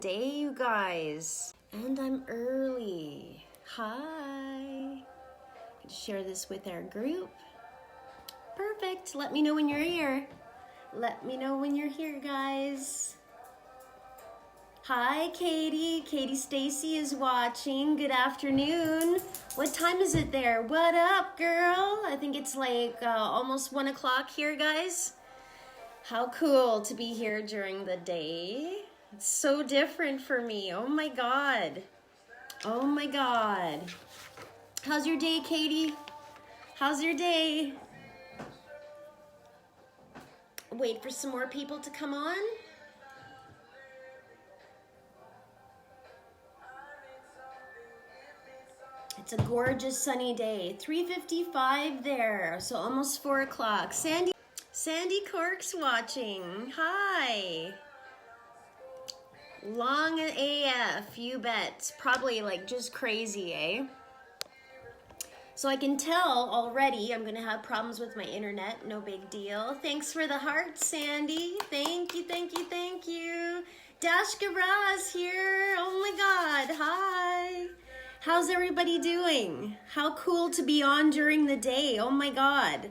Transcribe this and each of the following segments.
Day, you guys, and I'm early. Hi. Share this with our group. Perfect. Let me know when you're here. Let me know when you're here, guys. Hi, Katie. Katie Stacy is watching. Good afternoon. What time is it there? What up, girl? I think it's like almost 1 o'clock here, guys. How cool to be here during the day. It's so different for me. Oh my God. Oh my God. How's your day, Katie? How's your day? Wait for some more people to come on. It's a gorgeous sunny day. 3:55 there, so almost 4 o'clock. Sandy Cork's watching. Hi. Long AF, you bet. Probably like just crazy, eh? So I can tell already I'm gonna have problems with my internet. No big deal. Thanks for the heart, Sandy. Thank you, thank you, thank you. Dashka Raz here. Oh my God, hi. How's everybody doing? How cool to be on during the day. Oh my God.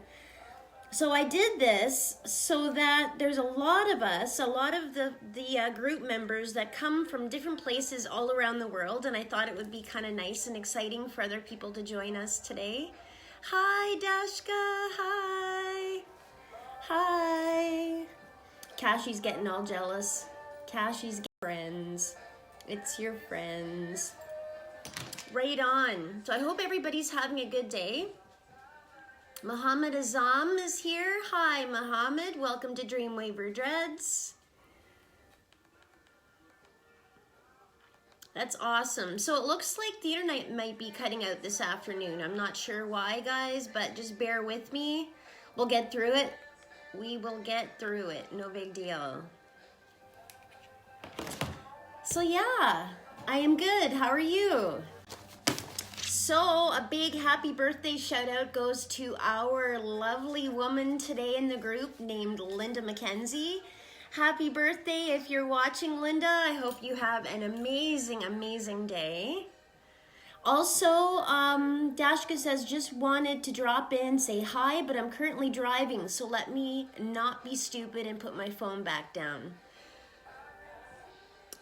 So I did this so that there's a lot of us, a lot of the group members that come from different places all around the world, and I thought it would be kind of nice and exciting for other people to join us today. Hi, Dashka. Hi. Hi. Kashi's getting all jealous. Kashi's friends. It's your friends. Right on. So I hope everybody's having a good day. Muhammad Azam is here. Hi, Muhammad. Welcome to Dreamweaver Dreads. That's awesome. So it looks like the internet might be cutting out this afternoon. I'm not sure why, guys, but just bear with me. We'll get through it. We will get through it. No big deal. So yeah, I am good. How are you? So a big happy birthday shout out goes to our lovely woman today in the group named Linda McKenzie. Happy birthday if you're watching, Linda. I hope you have an amazing, amazing day. Also, Dashka says, just wanted to drop in, say hi, but I'm currently driving, so let me not be stupid and put my phone back down.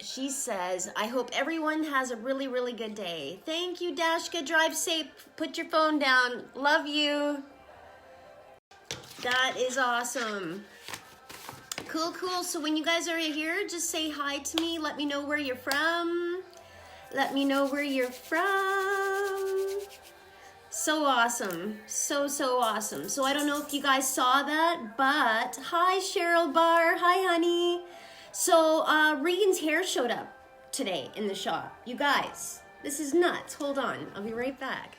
She says, I hope everyone has a really, really good day. Thank you, Dashka. Drive safe. Put your phone down. Love you. That is awesome. Cool, cool. So when you guys are here, just say hi to me. Let me know where you're from. Let me know where you're from. So awesome. So, so awesome. So I don't know if you guys saw that, but hi, Cheryl Barr. Hi, honey. So Regan's hair showed up today in the shop. You guys, this is nuts. Hold on, I'll be right back.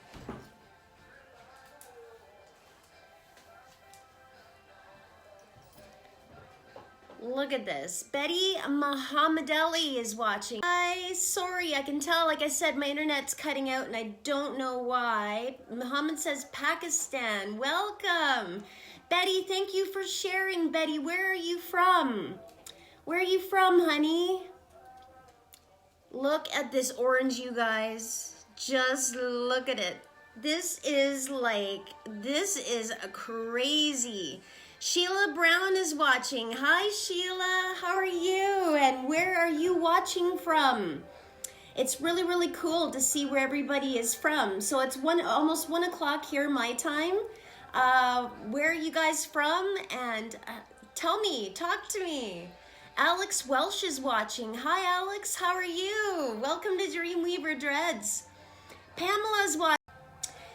Look at this. Betty Mohammedeli is watching. Hi, sorry, I can tell, like I said, my internet's cutting out and I don't know why. Mohammed says Pakistan. Welcome. Betty, thank you for sharing. Betty, where are you from? Where are you from, honey? Look at this orange, you guys. Just look at it. This is a crazy. Sheila Brown is watching. Hi, Sheila. How are you? And where are you watching from? It's really, really cool to see where everybody is from. So it's almost 1 o'clock here, my time. Where are you guys from? And tell me, talk to me. Alex Welsh is watching. Hi, Alex. How are you? Welcome to Dreamweaver Dreads. Pamela's watching.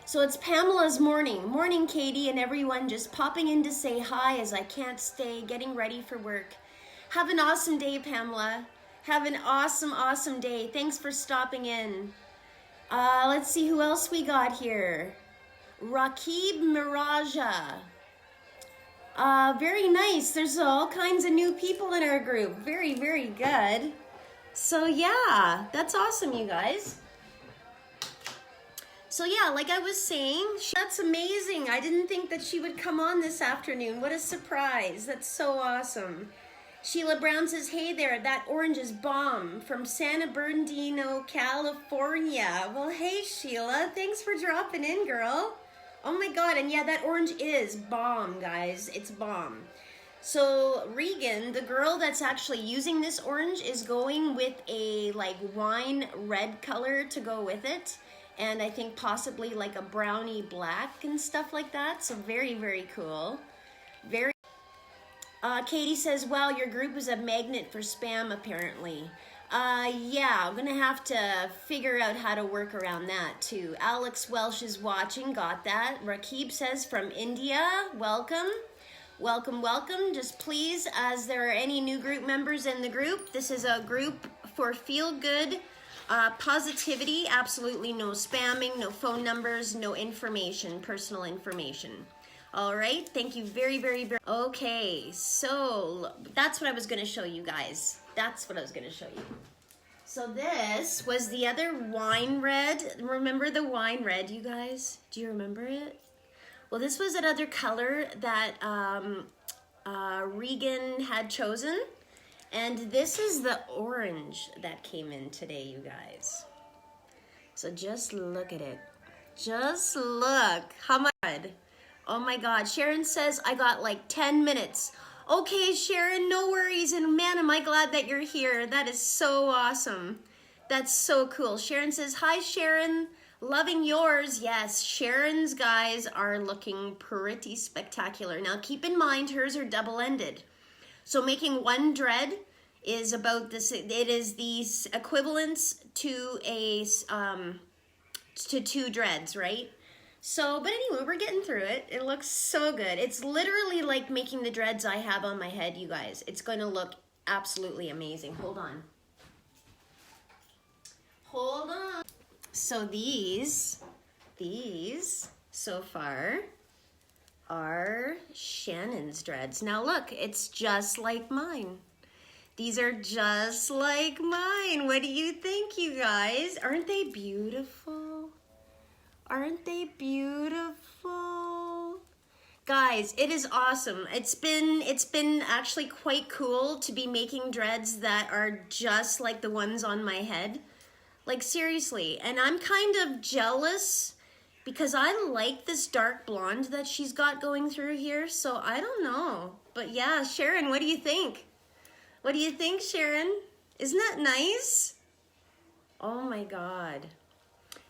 So it's Pamela's morning. Morning, Katie, and everyone just popping in to say hi as I can't stay, getting ready for work. Have an awesome day, Pamela. Have an awesome, awesome day. Thanks for stopping in. Let's see who else we got here. Rakib Miraja. Very nice. There's all kinds of new people in our group. Very, very good. So yeah, that's awesome, you guys. So yeah, like I was saying, that's amazing. I didn't think that she would come on this afternoon. What a surprise. That's so awesome. Sheila Brown says, hey there, that orange is bomb from San Bernardino, California. Well, hey Sheila, thanks for dropping in, girl. Oh my God, and yeah, that orange is bomb, guys. It's bomb. So Regan, the girl that's actually using this orange, is going with a like wine red color to go with it. And I think possibly like a brownie black and stuff like that. So very, very cool. Very. Katie says, wow, your group is a magnet for spam apparently. Yeah, I'm gonna have to figure out how to work around that too. Alex Welsh is watching, got that. Rakib says from India, welcome. Welcome, welcome. Just please, as there are any new group members in the group, this is a group for feel-good positivity. Absolutely no spamming, no phone numbers, no information, personal information. All right, thank you very, very, very. Okay, so that's what I was gonna show you guys. That's what I was gonna show you. So this was the other wine red. Remember the wine red, you guys? Do you remember it? Well, this was another color that Regan had chosen. And this is the orange that came in today, you guys. So just look at it. Just look. How much? Oh my God. Sharon says, I got like 10 minutes. Okay, Sharon, no worries. And man, am I glad that you're here. That is so awesome. That's so cool. Sharon says, hi, Sharon. Loving yours. Yes, Sharon's guys are looking pretty spectacular. Now keep in mind, hers are double-ended. So making one dread is about this. It is the equivalence to a to 2 dreads, right? So, but anyway, we're getting through it. It looks so good. It's literally like making the dreads I have on my head, you guys. It's going to look absolutely amazing. Hold on. Hold on. So these so far are Shannon's dreads. Now look, it's just like mine. These are just like mine. What do you think, you guys? Aren't they beautiful? Aren't they beautiful? Guys, it is awesome. It's been actually quite cool to be making dreads that are just like the ones on my head. Like seriously, and I'm kind of jealous because I like this dark blonde that she's got going through here, so I don't know. But yeah, Sharon, what do you think? What do you think, Sharon? Isn't that nice? Oh my God.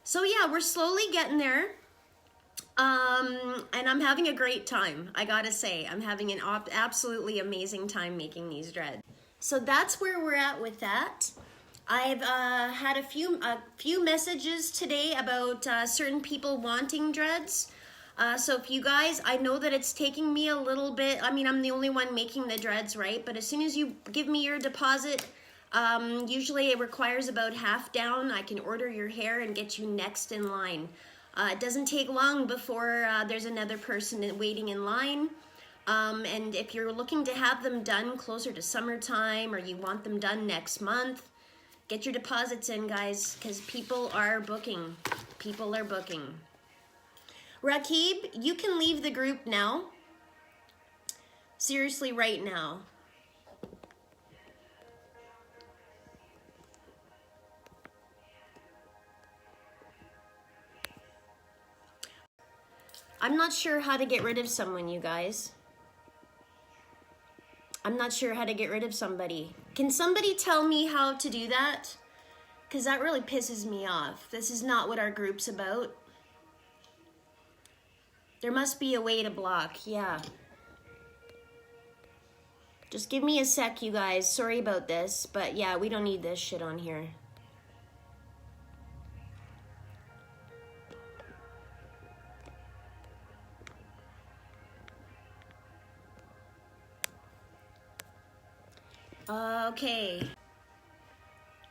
So yeah, we're slowly getting there. And I'm having a great time, I gotta say. I'm having an absolutely amazing time making these dreads. So that's where we're at with that. I've had a few messages today about certain people wanting dreads. So if you guys, I know that it's taking me a little bit. I mean, I'm the only one making the dreads, right? But as soon as you give me your deposit, usually it requires about half down. I can order your hair and get you next in line. It doesn't take long before there's another person waiting in line. And if you're looking to have them done closer to summertime or you want them done next month, get your deposits in, guys, because people are booking. People are booking. Rakib, you can leave the group now. Seriously, right now. I'm not sure how to get rid of someone, you guys. I'm not sure how to get rid of somebody. Can somebody tell me how to do that? Because that really pisses me off. This is not what our group's about. There must be a way to block, yeah. Just give me a sec, you guys. Sorry about this, but yeah, we don't need this shit on here. Okay.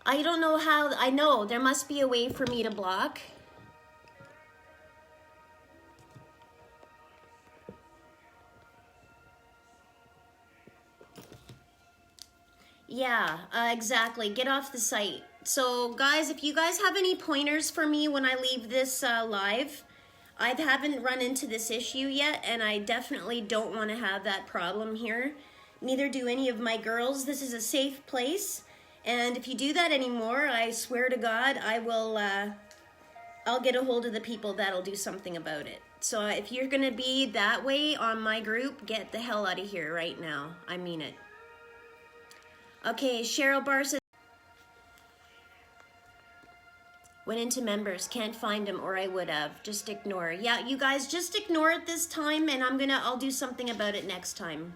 I don't know how, I know there must be a way for me to block. Yeah, exactly. Get off the site. So guys, if you guys have any pointers for me when I leave this live, I haven't run into this issue yet, and I definitely don't want to have that problem here. Neither do any of my girls. This is a safe place. And if you do that anymore, I swear to God, I'll get a hold of the people that'll do something about it. So if you're gonna be that way on my group, get the hell out of here right now. I mean it. Okay, Cheryl Barr says, went into members, can't find them, or I would have. Just ignore. Yeah, you guys, just ignore it this time, and I'll do something about it next time.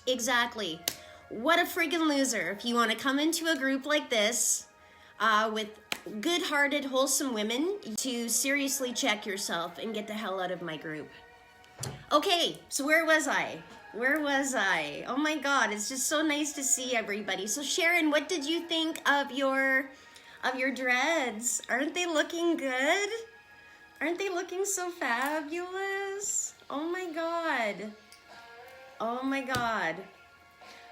Exactly. What a friggin' loser. If you want to come into a group like this, with good-hearted, wholesome women, to seriously check yourself and get the hell out of my group. Okay, so where was I? Where was I? Oh my God, it's just so nice to see everybody. So Sharon, what did you think of your dreads? Aren't they looking good? Aren't they looking so fabulous? Oh my God. Oh my God.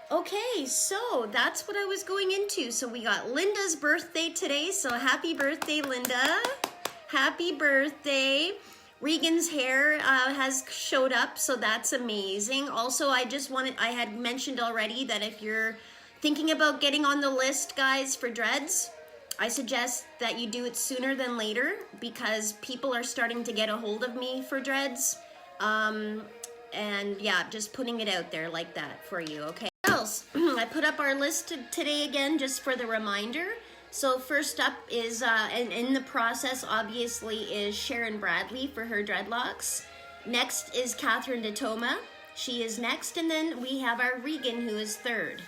Okay, so that's what I was going into. So we got Linda's birthday today. So happy birthday, Linda. Happy birthday. Regan's hair has showed up, so that's amazing. Also, I had mentioned already that if you're thinking about getting on the list, guys, for dreads, I suggest that you do it sooner than later because people are starting to get a hold of me for dreads. And yeah, just putting it out there like that for you, okay? What else? I put up our list today again just for the reminder. So first up is, and in the process obviously, is Sharon Bradley for her dreadlocks. Next is Catherine DeToma. She is next, and then we have our Regan who is third.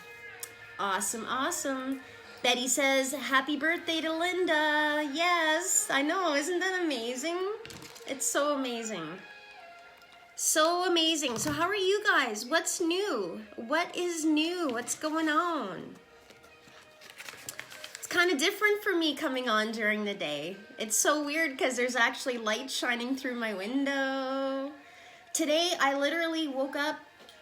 Awesome, awesome. Betty says, happy birthday to Linda. Yes, I know, isn't that amazing? It's so amazing. So amazing. So how are you guys? What's new? What is new? What's going on? It's kind of different for me coming on during the day. It's so weird because there's actually light shining through my window. Today, I literally woke up.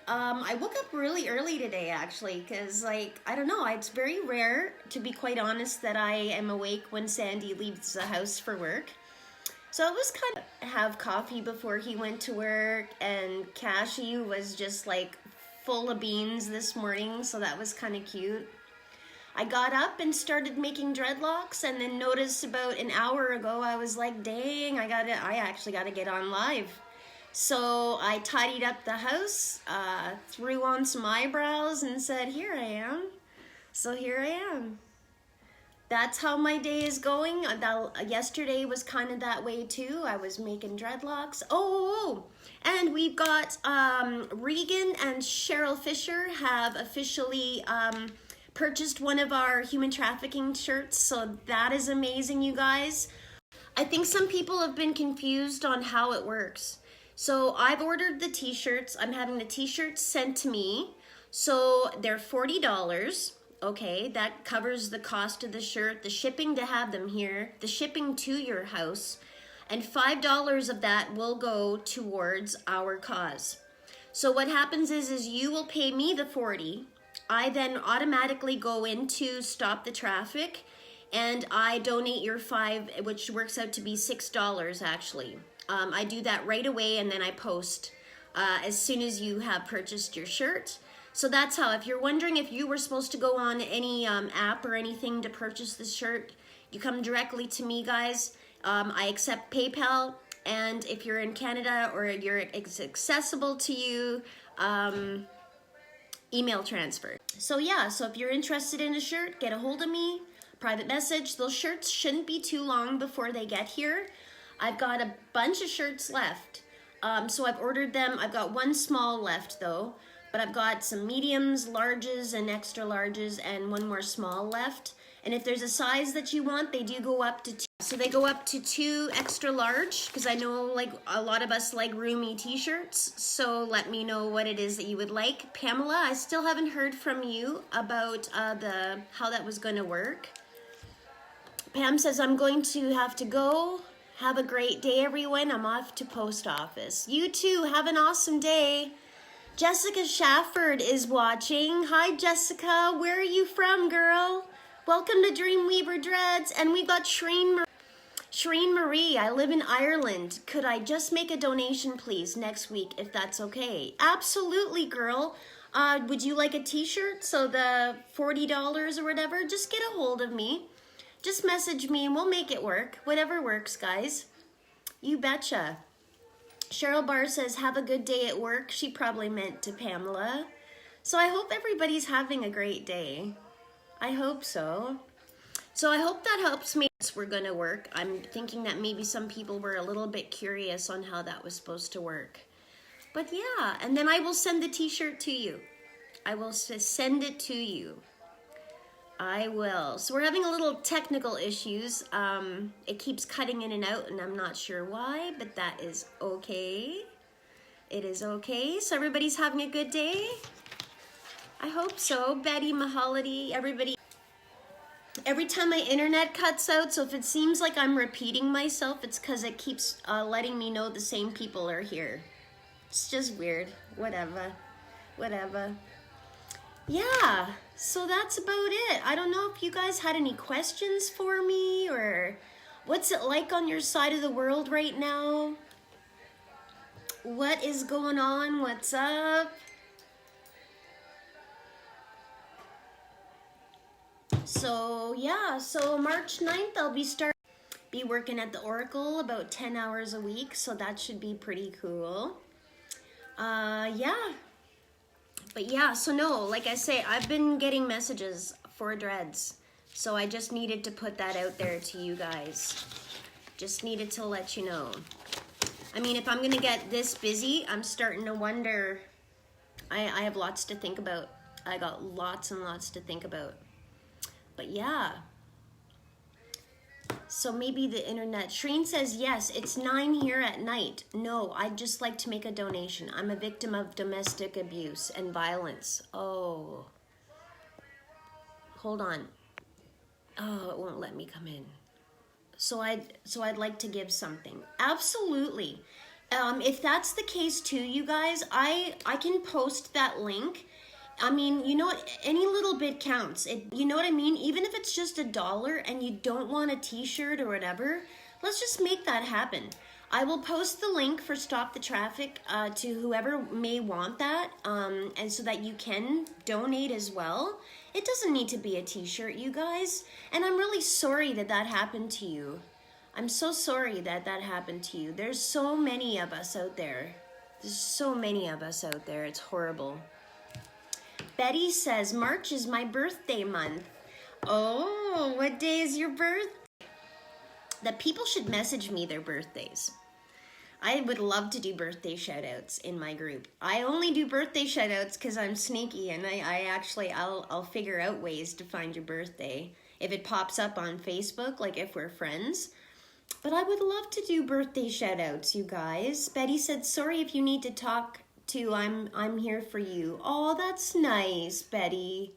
I woke up really early today, actually, because, like, I don't know, it's very rare, to be quite honest, that I am awake when Sandy leaves the house for work. So I was kind of have coffee before he went to work, and Cassie was just, like, full of beans this morning, so that was kind of cute. I got up and started making dreadlocks, and then noticed about an hour ago, I was like, dang, I actually gotta get on live. So I tidied up the house, threw on some eyebrows, and said, here I am. So here I am. That's how my day is going. Yesterday was kind of that way too. I was making dreadlocks. Oh, and we've got Regan and Cheryl Fisher have officially purchased one of our human trafficking shirts. So that is amazing, you guys. I think some people have been confused on how it works. So I've ordered the t-shirts. I'm having the t-shirts sent to me. So they're $40. Okay, that covers the cost of the shirt, the shipping to have them here, the shipping to your house, and $5 of that will go towards our cause. So what happens is you will pay me the $40. I then automatically go into Stop the Traffic, and I donate your $5, which works out to be $6 actually. I do that right away, and then I post as soon as you have purchased your shirt. So that's how, if you're wondering if you were supposed to go on any app or anything to purchase this shirt, you come directly to me, guys. I accept PayPal, and if you're in Canada or it's accessible to you, email transfer. So yeah, so if you're interested in a shirt, get a hold of me, private message. Those shirts shouldn't be too long before they get here. I've got a bunch of shirts left. So I've ordered them. I've got one small left though, but I've got some mediums, larges, and extra larges, and one more small left. And if there's a size that you want, they do go up to 2. So they go up to 2 extra large, because I know like a lot of us like roomy t-shirts. So let me know what it is that you would like. Pamela, I still haven't heard from you about how that was going to work. Pam says, I'm going to have to go. Have a great day, everyone. I'm off to post office. You too. Have an awesome day. Jessica Shafford is watching. Hi, Jessica. Where are you from, girl? Welcome to Dreamweaver Dreads. And we got Shreen Marie. I live in Ireland. Could I just make a donation, please, next week, if that's okay? Absolutely, girl. Would you like a t-shirt? So the $40 or whatever, just get a hold of me. Just message me and we'll make it work. Whatever works, guys. You betcha. Cheryl Barr says, have a good day at work. She probably meant to Pamela. So I hope everybody's having a great day. I hope so. So I hope that helps me. We're gonna work. I'm thinking that maybe some people were a little bit curious on how that was supposed to work. But yeah, and then I will send the t-shirt to you. I will send it to you. I will. So we're having a little technical issues. It keeps cutting in and out and I'm not sure why, but that is okay. It is okay. So everybody's having a good day? I hope so. Betty, Mahalati, everybody. Every time my internet cuts out, so if it seems like I'm repeating myself, it's because it keeps letting me know the same people are here. It's just weird. Whatever. Yeah, so that's about it. I don't know if you guys had any questions for me or what's it like on your side of the world right now? What is going on? What's up? So yeah, so March 9th I'll be working at the Oracle about 10 hours a week, so that should be pretty cool. Yeah. But yeah, so no, like I say, I've been getting messages for dreads. So I just needed to put that out there to you guys. Just needed to let you know. I mean, if I'm gonna get this busy, I'm starting to wonder. I have lots to think about. I got lots and lots to think about. But yeah. So maybe the internet. Shreen says, yes, it's 9 here at night. No, I'd just like to make a donation. I'm a victim of domestic abuse and violence. Oh. Hold on. Oh, it won't let me come in. So I'd like to give something. Absolutely. If that's the case too, you guys, I can post that link. I mean, you know what? Any little bit counts. You know what I mean? Even if it's just $1 and you don't want a t-shirt or whatever, let's just make that happen. I will post the link for Stop the Traffic to whoever may want that, and so that you can donate as well. It doesn't need to be a t-shirt, you guys. And I'm really sorry that that happened to you. I'm so sorry that that happened to you. There's so many of us out there. There's so many of us out there. It's horrible. Betty says, March is my birthday month. Oh, what day is your birthday? That people should message me their birthdays. I would love to do birthday shout-outs in my group. I only do birthday shout-outs because I'm sneaky and I'll figure out ways to find your birthday if it pops up on Facebook, like if we're friends. But I would love to do birthday shout-outs, you guys. Betty said, sorry if you need to talk to, I'm here for you. Oh, that's nice, Betty.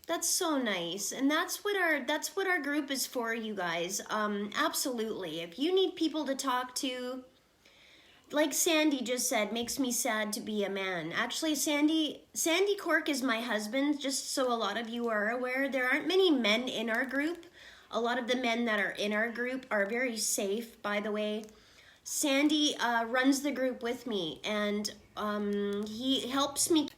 That's so nice. And that's what our group is for, you guys. Absolutely. If you need people to talk to, like Sandy just said, makes me sad to be a man. Actually, Sandy Cork is my husband, just so a lot of you are aware. There aren't many men in our group. A lot of the men that are in our group are very safe, by the way. Sandy runs the group with me, and he helps me.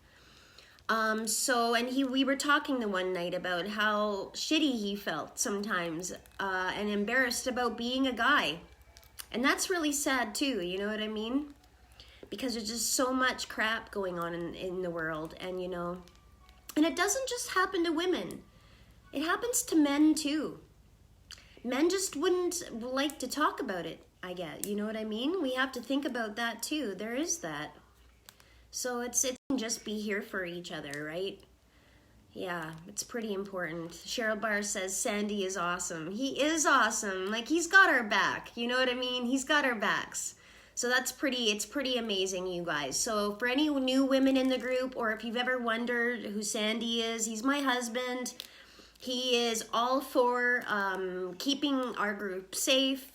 We were talking the one night about how shitty he felt sometimes and embarrassed about being a guy. And that's really sad too, you know what I mean? Because there's just so much crap going on in the world, and you know, and it doesn't just happen to women. It happens to men too. Men just wouldn't like to talk about it, I get. You know what I mean? We have to think about that too. There is that. So it can just be here for each other, right? Yeah, it's pretty important. Cheryl Barr says Sandy is awesome. He is awesome. Like, he's got our back. You know what I mean? He's got our backs. So it's pretty amazing, you guys. So for any new women in the group, or if you've ever wondered who Sandy is, he's my husband. He is all for keeping our group safe,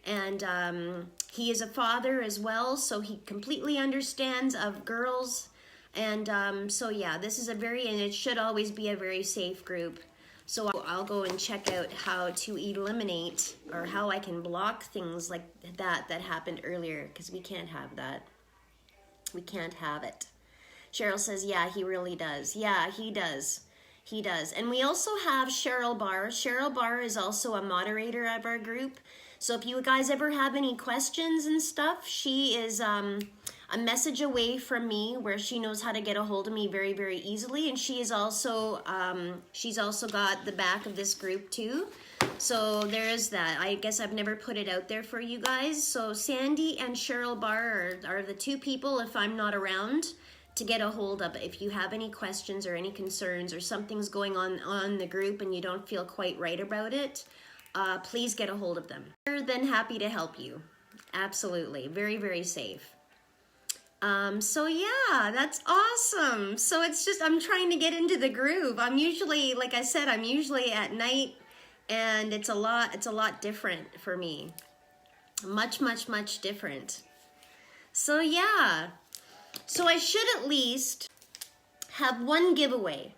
and he is a father as well, so he completely understands of girls. And so yeah, this is and it should always be a very safe group. So I'll go and check out how to eliminate, or how I can block things like that happened earlier, because we can't have that. We can't have it. Cheryl says, yeah, he really does. Yeah, he does. He does. And we also have Cheryl Barr. Cheryl Barr is also a moderator of our group. So if you guys ever have any questions and stuff, she is a message away from me where she knows how to get a hold of me very, very easily. And she is also, she's also got the back of this group too. So there is that. I guess I've never put it out there for you guys. So Sandy and Cheryl Barr are the two people, if I'm not around, to get a hold of. If you have any questions or any concerns or something's going on the group and you don't feel quite right about it, please get a hold of them. They're then happy to help you. Absolutely. Very, very safe. So yeah, that's awesome. So it's just, I'm trying to get into the groove. I'm usually, like I said, I'm usually at night, and it's a lot different for me. Much, much, much different. So yeah. So I should at least have one giveaway.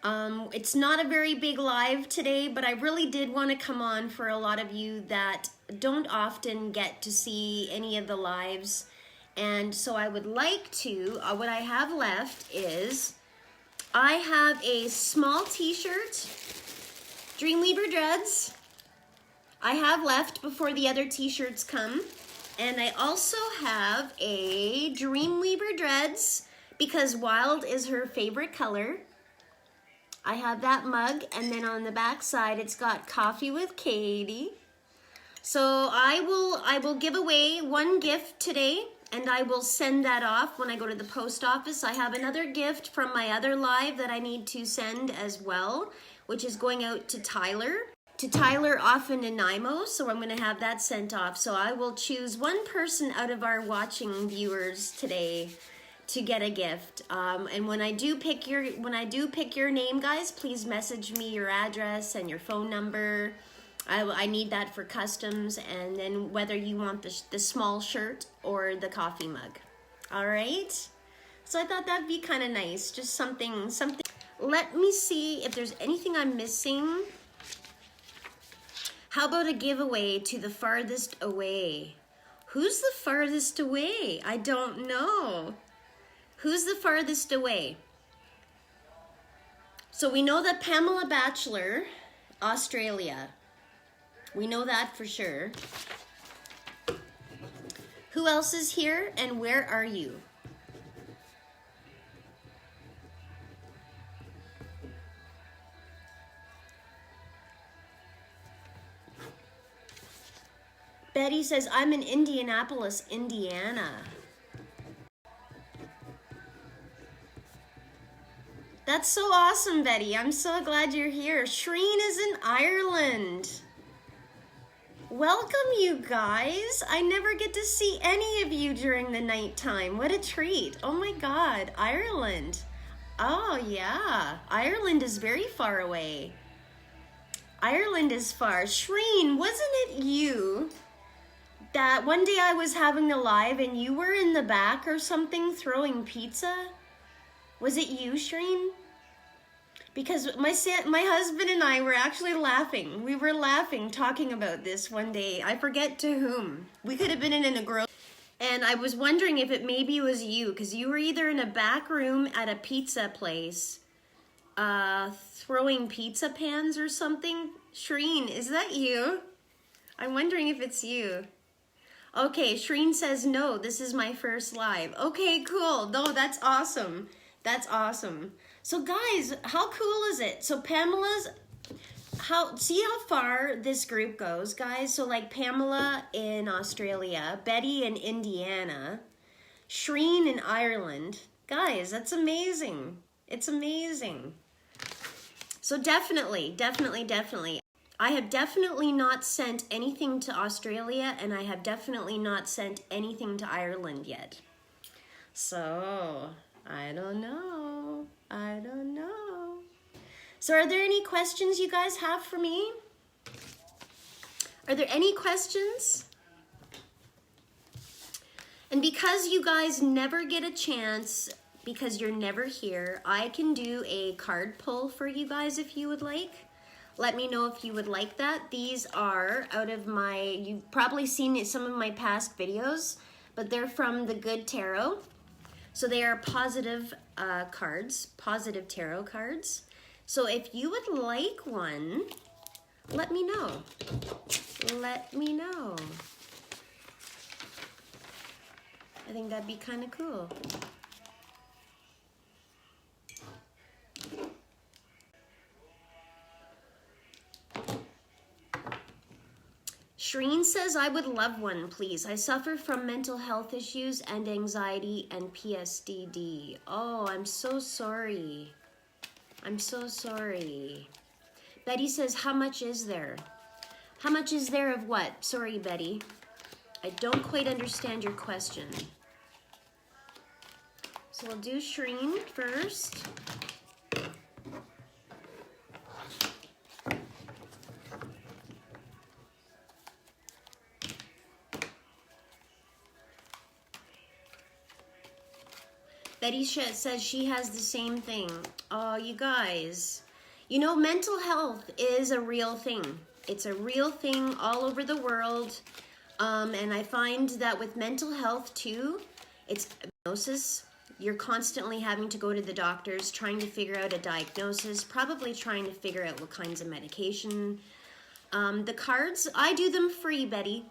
It's not a very big live today, but I really did want to come on for a lot of you that don't often get to see any of the lives. And so I would like to, what I have left is, I have a small t-shirt, Dreamweaver Dreads, I have left before the other t-shirts come. And I also have a Dreamweaver Dreads, because wild is her favorite color. I have that mug, and then on the back side it's got Coffee with Katie. So I will give away one gift today, and I will send that off when I go to the post office. I have another gift from my other live that I need to send as well, which is going out to Tyler. Off in Nanaimo, so I'm going to have that sent off. So I will choose one person out of our watching viewers today to get a gift. And when I do pick your name, guys, please message me your address and your phone number. I need that for customs, and then whether you want the small shirt or the coffee mug. All right. So I thought that'd be kind of nice, just something. Let me see if there's anything I'm missing. How about a giveaway to the farthest away? Who's the farthest away? I don't know. Who's the farthest away? So we know that Pamela Batchelor, Australia. We know that for sure. Who else is here, and where are you? Betty says, I'm in Indianapolis, Indiana. That's so awesome, Betty. I'm so glad you're here. Shreen is in Ireland. Welcome, you guys. I never get to see any of you during the nighttime. What a treat. Oh my God, Ireland. Oh yeah, Ireland is very far away. Ireland is far. Shreen, wasn't it you that one day I was having a live and you were in the back or something throwing pizza? Was it you, Shreen? Because my husband and I were actually laughing. We were laughing talking about this one day. I forget to whom. We could have been in a grocery. And I was wondering if it maybe was you, because you were either in a back room at a pizza place throwing pizza pans or something. Shreen, is that you? I'm wondering if it's you. Okay, Shreen says, no, this is my first live. Okay, cool. No, that's awesome. That's awesome. So guys, how cool is it? So Pamela's, see how far this group goes, guys? So like Pamela in Australia, Betty in Indiana, Shreen in Ireland. Guys, that's amazing. It's amazing. So definitely. I have definitely not sent anything to Australia, and I have definitely not sent anything to Ireland yet. So, I don't know. So are there any questions you guys have for me? Are there any questions? And because you guys never get a chance, because you're never here, I can do a card pull for you guys if you would like. Let me know if you would like that. These are out of my, you've probably seen some of my past videos, but they're from The Good Tarot. So they are positive cards, positive tarot cards. So if you would like one, let me know. Let me know. I think that'd be kind of cool. Shreen says, I would love one, please. I suffer from mental health issues and anxiety and PSDD. Oh, I'm so sorry. I'm so sorry. Betty says, how much is there? How much is there of what? Sorry, Betty. I don't quite understand your question. So we'll do Shreen first. Betty says she has the same thing. Oh, you guys. You know, mental health is a real thing. It's a real thing all over the world. And I find that with mental health too, it's diagnosis. You're constantly having to go to the doctors, trying to figure out a diagnosis, probably trying to figure out what kinds of medication. The cards, I do them free, Betty.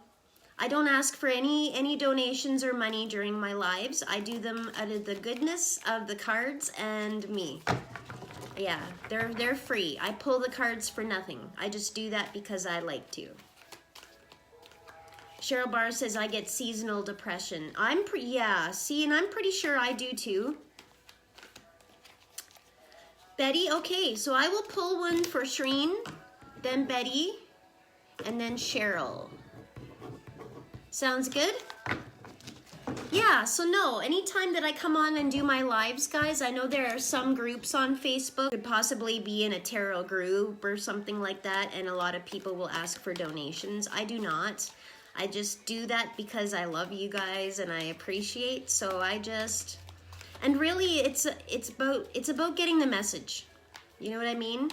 I don't ask for any donations or money during my lives. I do them out of the goodness of the cards and me. Yeah, they're free. I pull the cards for nothing. I just do that because I like to. Cheryl Barr says I get seasonal depression. Yeah, see, and I'm pretty sure I do too. Betty, okay, so I will pull one for Shreen, then Betty, and then Cheryl. Sounds good? Yeah, so no, anytime that I come on and do my lives, guys, I know there are some groups on Facebook, could possibly be in a tarot group or something like that, and a lot of people will ask for donations. I do not. I just do that because I love you guys and I appreciate, so I just, and really it's about getting the message. You know what I mean?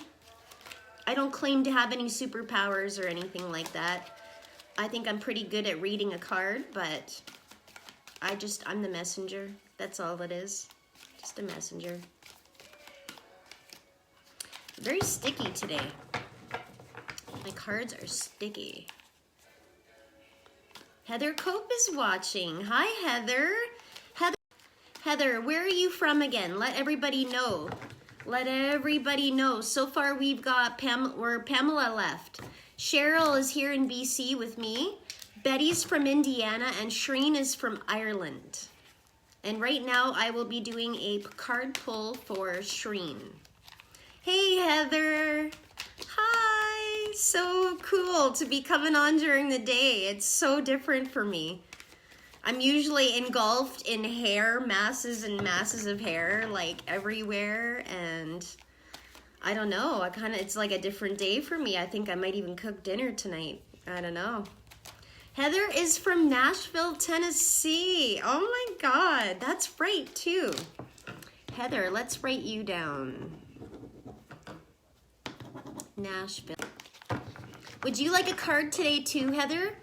I don't claim to have any superpowers or anything like that. I think I'm pretty good at reading a card, but I'm the messenger. That's all it is. Just a messenger. Very sticky today. My cards are sticky. Heather Cope is watching. Hi, Heather. Heather, where are you from again? Let everybody know. Let everybody know. So far, we've got Pamela left. Cheryl is here in BC with me. Betty's from Indiana, and Shreen is from Ireland. And right now, I will be doing a card pull for Shreen. Hey, Heather. Hi. So cool to be coming on during the day. It's so different for me. I'm usually engulfed in hair, masses and masses of hair, like everywhere, and I don't know, it's like a different day for me. I think I might even cook dinner tonight. I don't know. Heather is from Nashville, Tennessee. Oh my God, that's right too. Heather, let's write you down. Nashville. Would you like a card today too, Heather?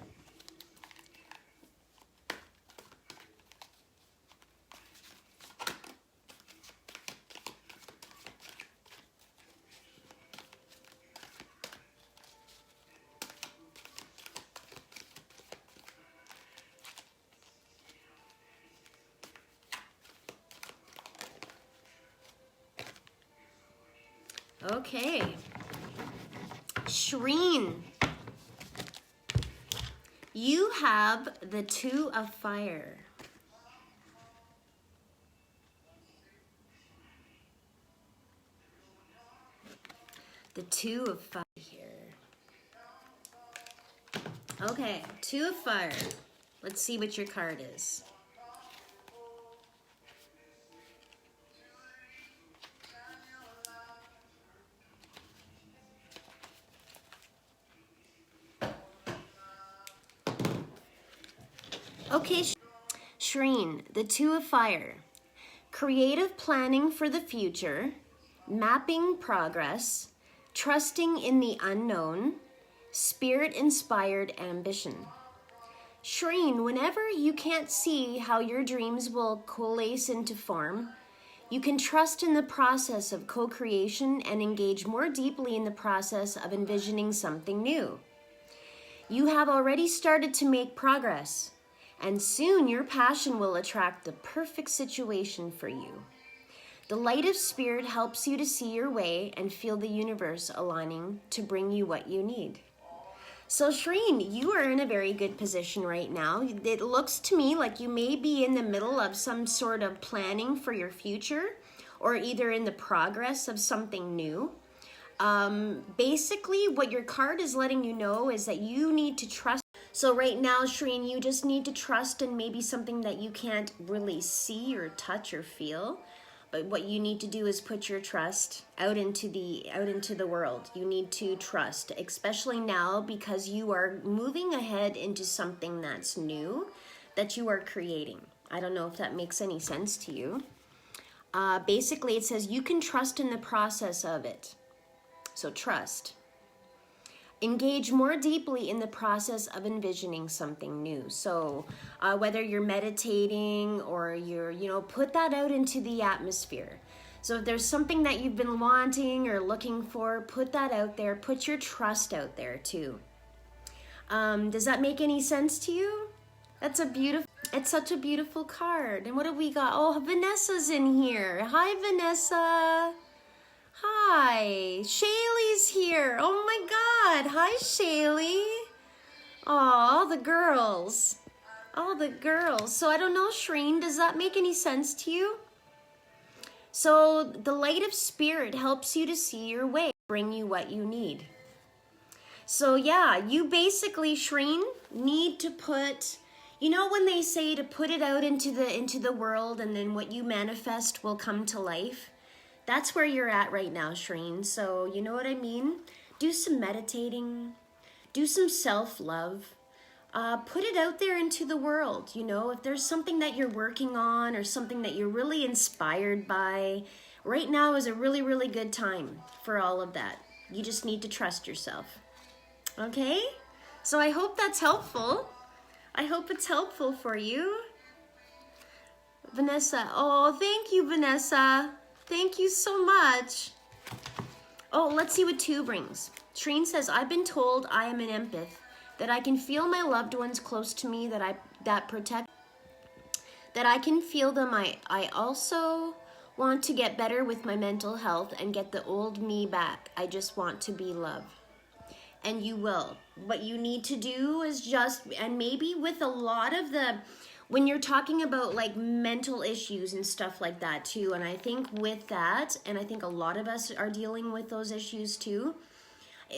Okay. Shreen, you have the Two of Fire. The Two of Fire here. Okay, Two of Fire. Let's see what your card is. Okay, Shreen, the Two of Fire. Creative planning for the future, mapping progress, trusting in the unknown, spirit-inspired ambition. Shreen, whenever you can't see how your dreams will coalesce into form, you can trust in the process of co-creation and engage more deeply in the process of envisioning something new. You have already started to make progress, and soon your passion will attract the perfect situation for you. The light of spirit helps you to see your way and feel the universe aligning to bring you what you need. So Shreen, you are in a very good position right now. It looks to me like you may be in the middle of some sort of planning for your future, or either in the progress of something new. Basically, what your card is letting you know is that you need to trust. So right now, Shreen, you just need to trust in maybe something that you can't really see or touch or feel. But what you need to do is put your trust out into the world. You need to trust, especially now because you are moving ahead into something that's new, that you are creating. I don't know if that makes any sense to you. Basically, it says you can trust in the process of it. So trust. Engage more deeply in the process of envisioning something new. So whether you're meditating or you're, put that out into the atmosphere. So if there's something that you've been wanting or looking for, put that out there. Put your trust out there too. Does that make any sense to you? It's such a beautiful card. And what have we got? Oh, Vanessa's in here. Hi, Vanessa. Hi, Shaylee's here. Oh my God. Hi, Shaylee. All the girls. All the girls. So I don't know, Shreen, does that make any sense to you? So the light of spirit helps you to see your way, bring you what you need. So yeah, you basically, Shreen, need to put, when they say to put it out into the world and then what you manifest will come to life? That's where you're at right now, Shreen. So you know what I mean? Do some meditating. Do some self-love. Put it out there into the world. If there's something that you're working on or something that you're really inspired by, right now is a really, really good time for all of that. You just need to trust yourself. Okay? So I hope that's helpful. I hope it's helpful for you. Vanessa. Oh, thank you, Vanessa. Thank you so much. Oh, let's see what 2 brings. Shreen says, I've been told I am an empath, that I can feel my loved ones close to me, that I can feel them. I also want to get better with my mental health and get the old me back. I just want to be loved. And you will. What you need to do is and maybe with a lot of when you're talking about like mental issues and stuff like that too, and I think with that, and I think a lot of us are dealing with those issues too,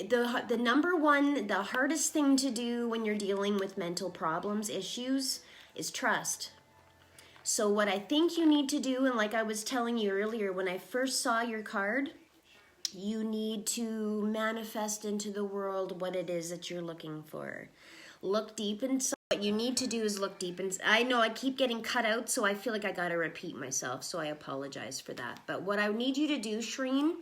the number one, the hardest thing to do when you're dealing with mental problems, issues, is trust. So what I think you need to do, and like I was telling you earlier, when I first saw your card, you need to manifest into the world what it is that you're looking for. Look deep inside. What you need to do is look deep inside. I know I keep getting cut out, so I feel like I gotta repeat myself, so I apologize for that. But what I need you to do, Shreen,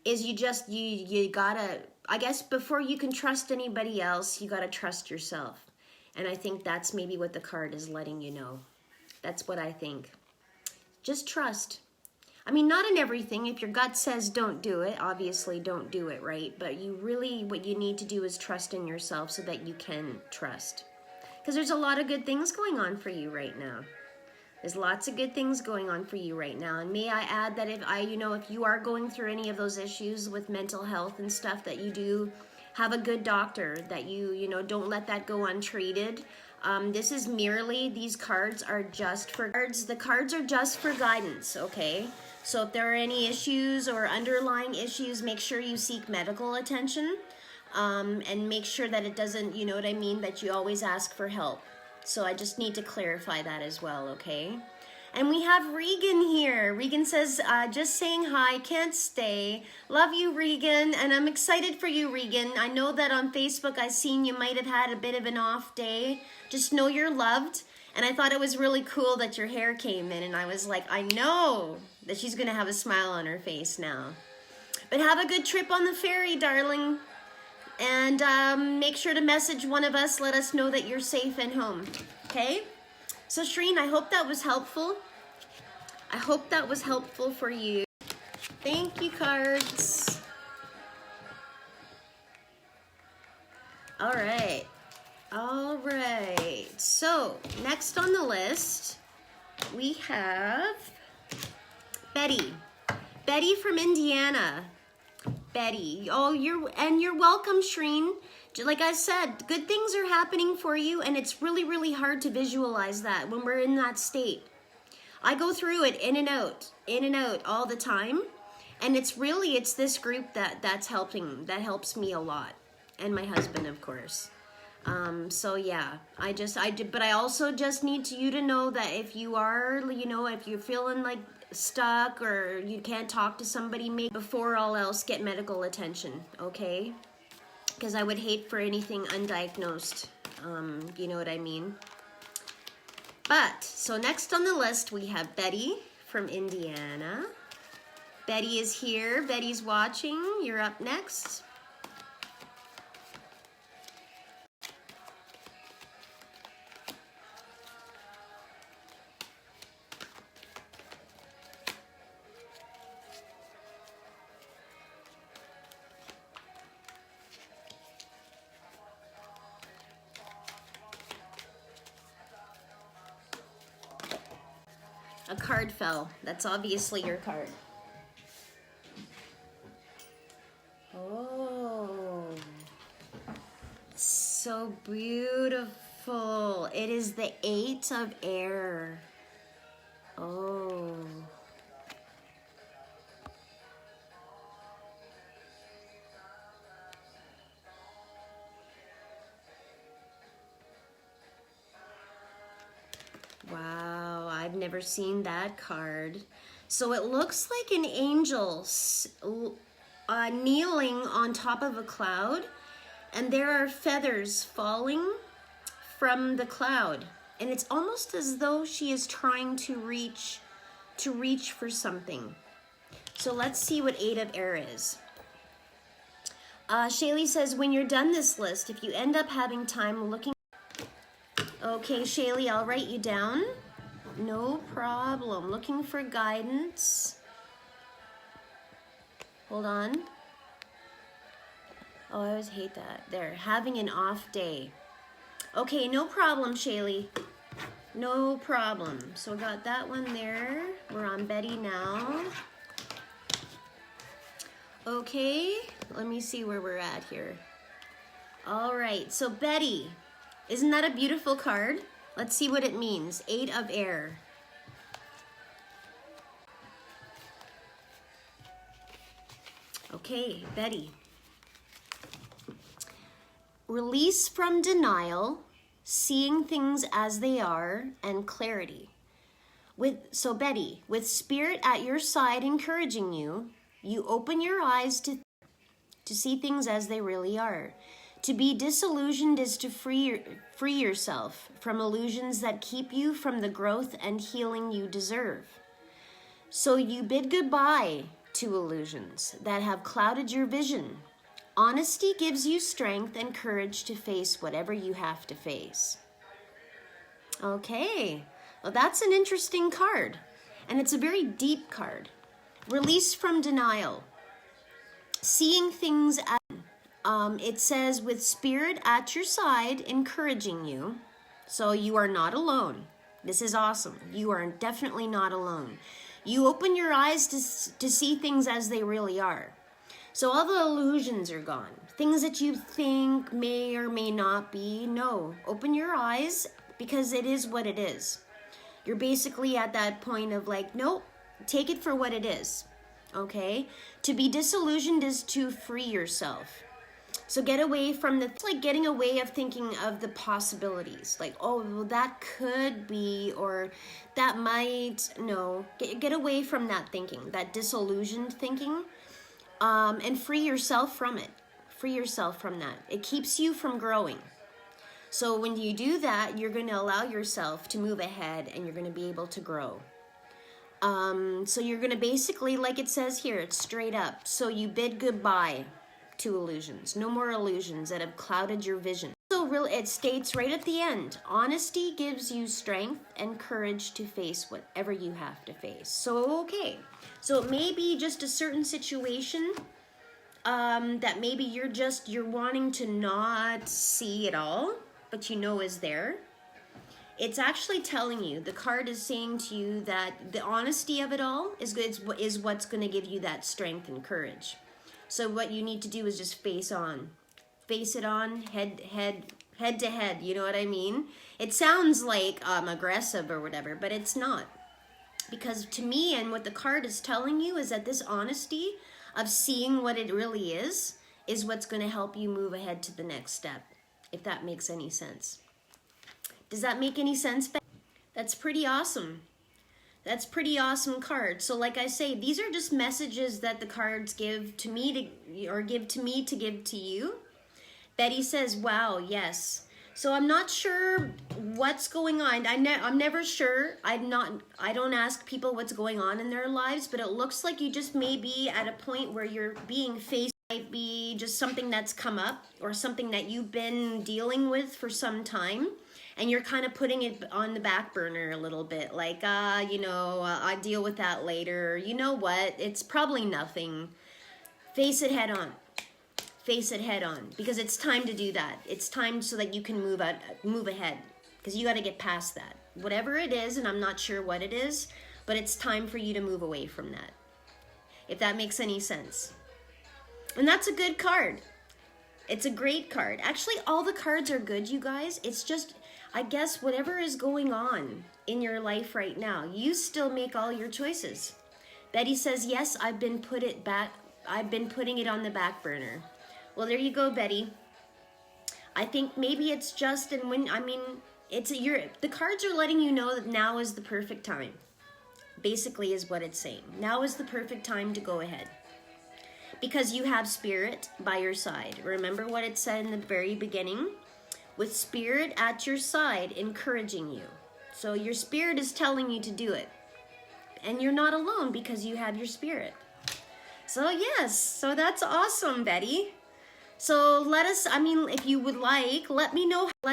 is you gotta, I guess before you can trust anybody else, you gotta trust yourself. And I think that's maybe what the card is letting you know. That's what I think. Just trust. I mean, not in everything. If your gut says don't do it, obviously don't do it, right? But what you need to do is trust in yourself so that you can trust. Because there's a lot of good things going on for you right now. There's lots of good things going on for you right now. And may I add that if you are going through any of those issues with mental health and stuff, that you do have a good doctor, that you don't let that go untreated. This is merely, these cards are just for cards. The cards are just for guidance, okay? So if there are any issues or underlying issues, make sure you seek medical attention. And make sure that it doesn't, that you always ask for help. So I just need to clarify that as well, okay? And we have Regan here. Regan says, just saying hi, can't stay. Love you, Regan, and I'm excited for you, Regan. I know that on Facebook I seen you might have had a bit of an off day. Just know you're loved. And I thought it was really cool that your hair came in, and I was like, I know that she's gonna have a smile on her face now. But have a good trip on the ferry, darling. And make sure to message one of us. Let us know that you're safe and home. Okay? So Shreen, I hope that was helpful. I hope that was helpful for you. Thank you, cards. All right. All right. So next on the list, we have Betty. Betty from Indiana. Betty. Oh, you're welcome, Shreen. Like I said, good things are happening for you, and it's really, really hard to visualize that when we're in that state. I go through it in and out all the time, and it's this group that helps me a lot, and my husband, of course. So yeah, but I also just need you to know that if you are, if you're feeling like stuck or you can't talk to somebody, maybe before all else, get medical attention, okay? Because I would hate for anything undiagnosed, you know what I mean? But, so next on the list, we have Betty from Indiana. Betty is here. Betty's watching. You're up next. A card fell. That's obviously your card. Oh, so beautiful. It is the 8 of air. Oh. Wow, I've never seen that card. So it looks like an angel kneeling on top of a cloud, and there are feathers falling from the cloud. And it's almost as though she is trying to reach for something. So let's see what 8 of air is. Shaylee says, when you're done this list, if you end up having time looking... Okay, Shaylee, I'll write you down. No problem. Looking for guidance. Hold on. Oh, I always hate that. There, having an off day. Okay, no problem, Shaylee. No problem. So we got that one there. We're on Betty now. Okay, let me see where we're at here. All right, so Betty. Isn't that a beautiful card? Let's see what it means. 8 of air. Okay, Betty. Release from denial, seeing things as they are, and clarity. So Betty, with Spirit at your side encouraging you, you open your eyes to see things as they really are. To be disillusioned is to free yourself from illusions that keep you from the growth and healing you deserve. So you bid goodbye to illusions that have clouded your vision. Honesty gives you strength and courage to face whatever you have to face. Okay, well that's an interesting card, and it's a very deep card. Release from denial. Seeing things as it says, with Spirit at your side, encouraging you. So you are not alone. This is awesome. You are definitely not alone. You open your eyes to see things as they really are. So all the illusions are gone. Things that you think may or may not be. No, open your eyes because it is what it is. You're basically at that point of like, nope, take it for what it is. Okay? To be disillusioned is to free yourself. So get away from it's like getting away of thinking of the possibilities. Like, oh, well, that could be, or that might, no. Get away from that thinking, that disillusioned thinking, and free yourself from it. Free yourself from that. It keeps you from growing. So when you do that, you're going to allow yourself to move ahead and you're going to be able to grow. So you're going to basically, like it says here, it's straight up. So you bid goodbye to illusions. No more illusions that have clouded your vision. So it states right at the end, honesty gives you strength and courage to face whatever you have to face. So, okay. So it may be just a certain situation that maybe you're wanting to not see at all, but you know is there. It's actually telling you, the card is saying to you that the honesty of it all is what's going to give you that strength and courage. So what you need to do is just face it on, head to head, you know what I mean? It sounds like aggressive or whatever, but it's not. Because to me, and what the card is telling you, is that this honesty of seeing what it really is what's going to help you move ahead to the next step, if that makes any sense. Does that make any sense? That's pretty awesome. That's pretty awesome card. So like I say, these are just messages that the cards give to me to give to you. Betty says, wow, yes. So I'm not sure what's going on. I'm never sure. I don't ask people what's going on in their lives, but it looks like you just may be at a point where you're being faced. Might be just something that's come up or something that you've been dealing with for some time, and you're kind of putting it on the back burner a little bit, like, I deal with that later. You know what? It's probably nothing. Face it head on. Face it head on, because it's time to do that. It's time so that you can move ahead, because you got to get past that. Whatever it is, and I'm not sure what it is, but it's time for you to move away from that, if that makes any sense. And that's a good card. It's a great card. Actually, all the cards are good, you guys. It's just, I guess, whatever is going on in your life right now, you still make all your choices. Betty says, yes, I've been putting it on the back burner. Well, there you go, Betty. I think maybe it's just, the cards are letting you know that now is the perfect time. Basically is what it's saying. Now is the perfect time to go ahead. Because you have spirit by your side. Remember what it said in the very beginning? With spirit at your side, encouraging you. So your spirit is telling you to do it. And you're not alone because you have your spirit. So yes, so that's awesome, Betty. So if you would like, let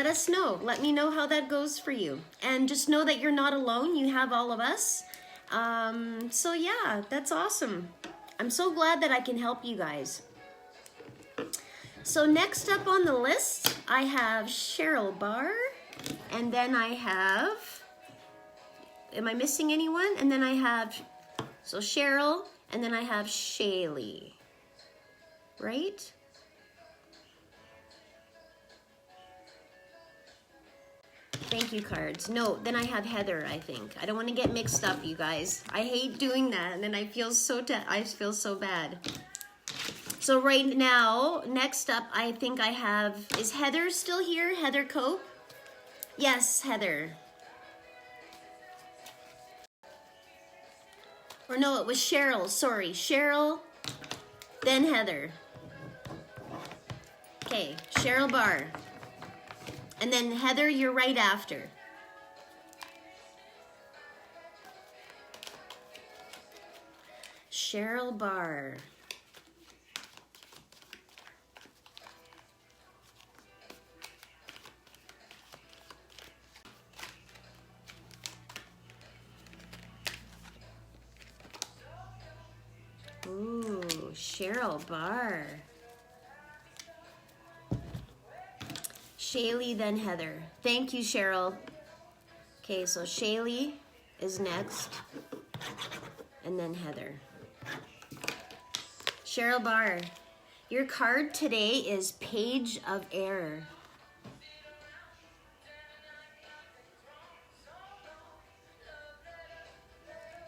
us know. Let me know how that goes for you. And just know that you're not alone. You have all of us. So yeah, that's awesome. I'm so glad that I can help you guys. So next up on the list, I have Cheryl Barr, and then I have, am I missing anyone? And then I have, so Cheryl, and then I have Shaylee, right? Thank you, cards. No, then I have Heather, I think. I don't want to get mixed up, you guys. I hate doing that, and then I feel so bad. So right now, next up, I think I have, is Heather still here? Heather Cope? Yes, Heather. Or no, it was Cheryl, sorry. Cheryl, then Heather. Okay, Cheryl Barr. And then Heather, you're right after. Cheryl Barr. Ooh, Cheryl Barr. Shaylee, then Heather. Thank you, Cheryl. Okay, so Shaylee is next, and then Heather. Cheryl Barr, your card today is Page of Air.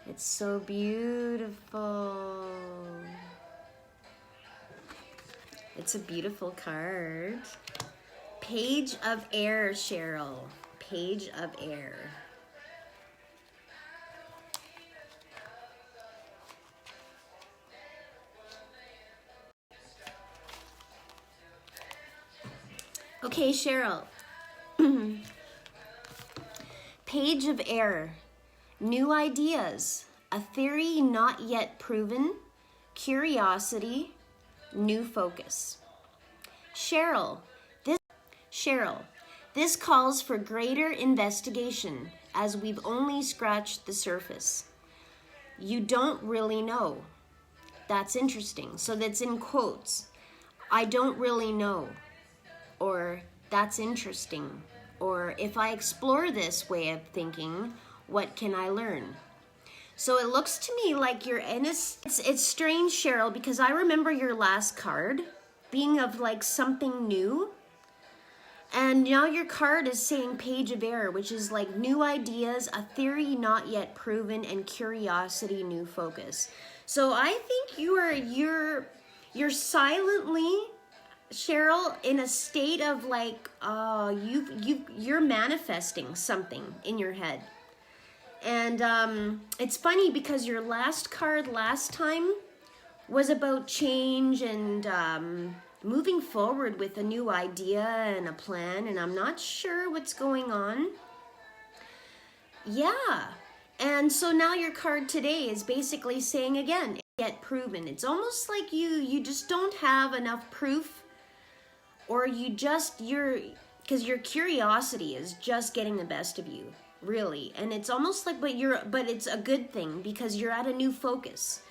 It's so beautiful. It's a beautiful card. Page of Air, Cheryl. Page of Air. Okay, Cheryl. Page of Air. New ideas. A theory not yet proven. Curiosity. new focus. Cheryl, this calls for greater investigation as we've only scratched the surface. You don't really know. That's interesting. So that's in quotes. I don't really know. Or that's interesting. Or if I explore this way of thinking, what can I learn? So it looks to me like you're in a... It's strange, Cheryl, because I remember your last card being of like something new. And now your card is saying Page of Air, which is like new ideas, a theory not yet proven, and curiosity, new focus. So I think you're silently, Cheryl, in a state of like you're manifesting something in your head. And it's funny because your last card last time was about change and moving forward with a new idea and a plan, and I'm not sure what's going on. Yeah. And so now your card today is basically saying again, yet proven. It's almost like you just don't have enough proof, or because your curiosity is just getting the best of you, really. And it's almost like, but it's a good thing because you're at a new focus.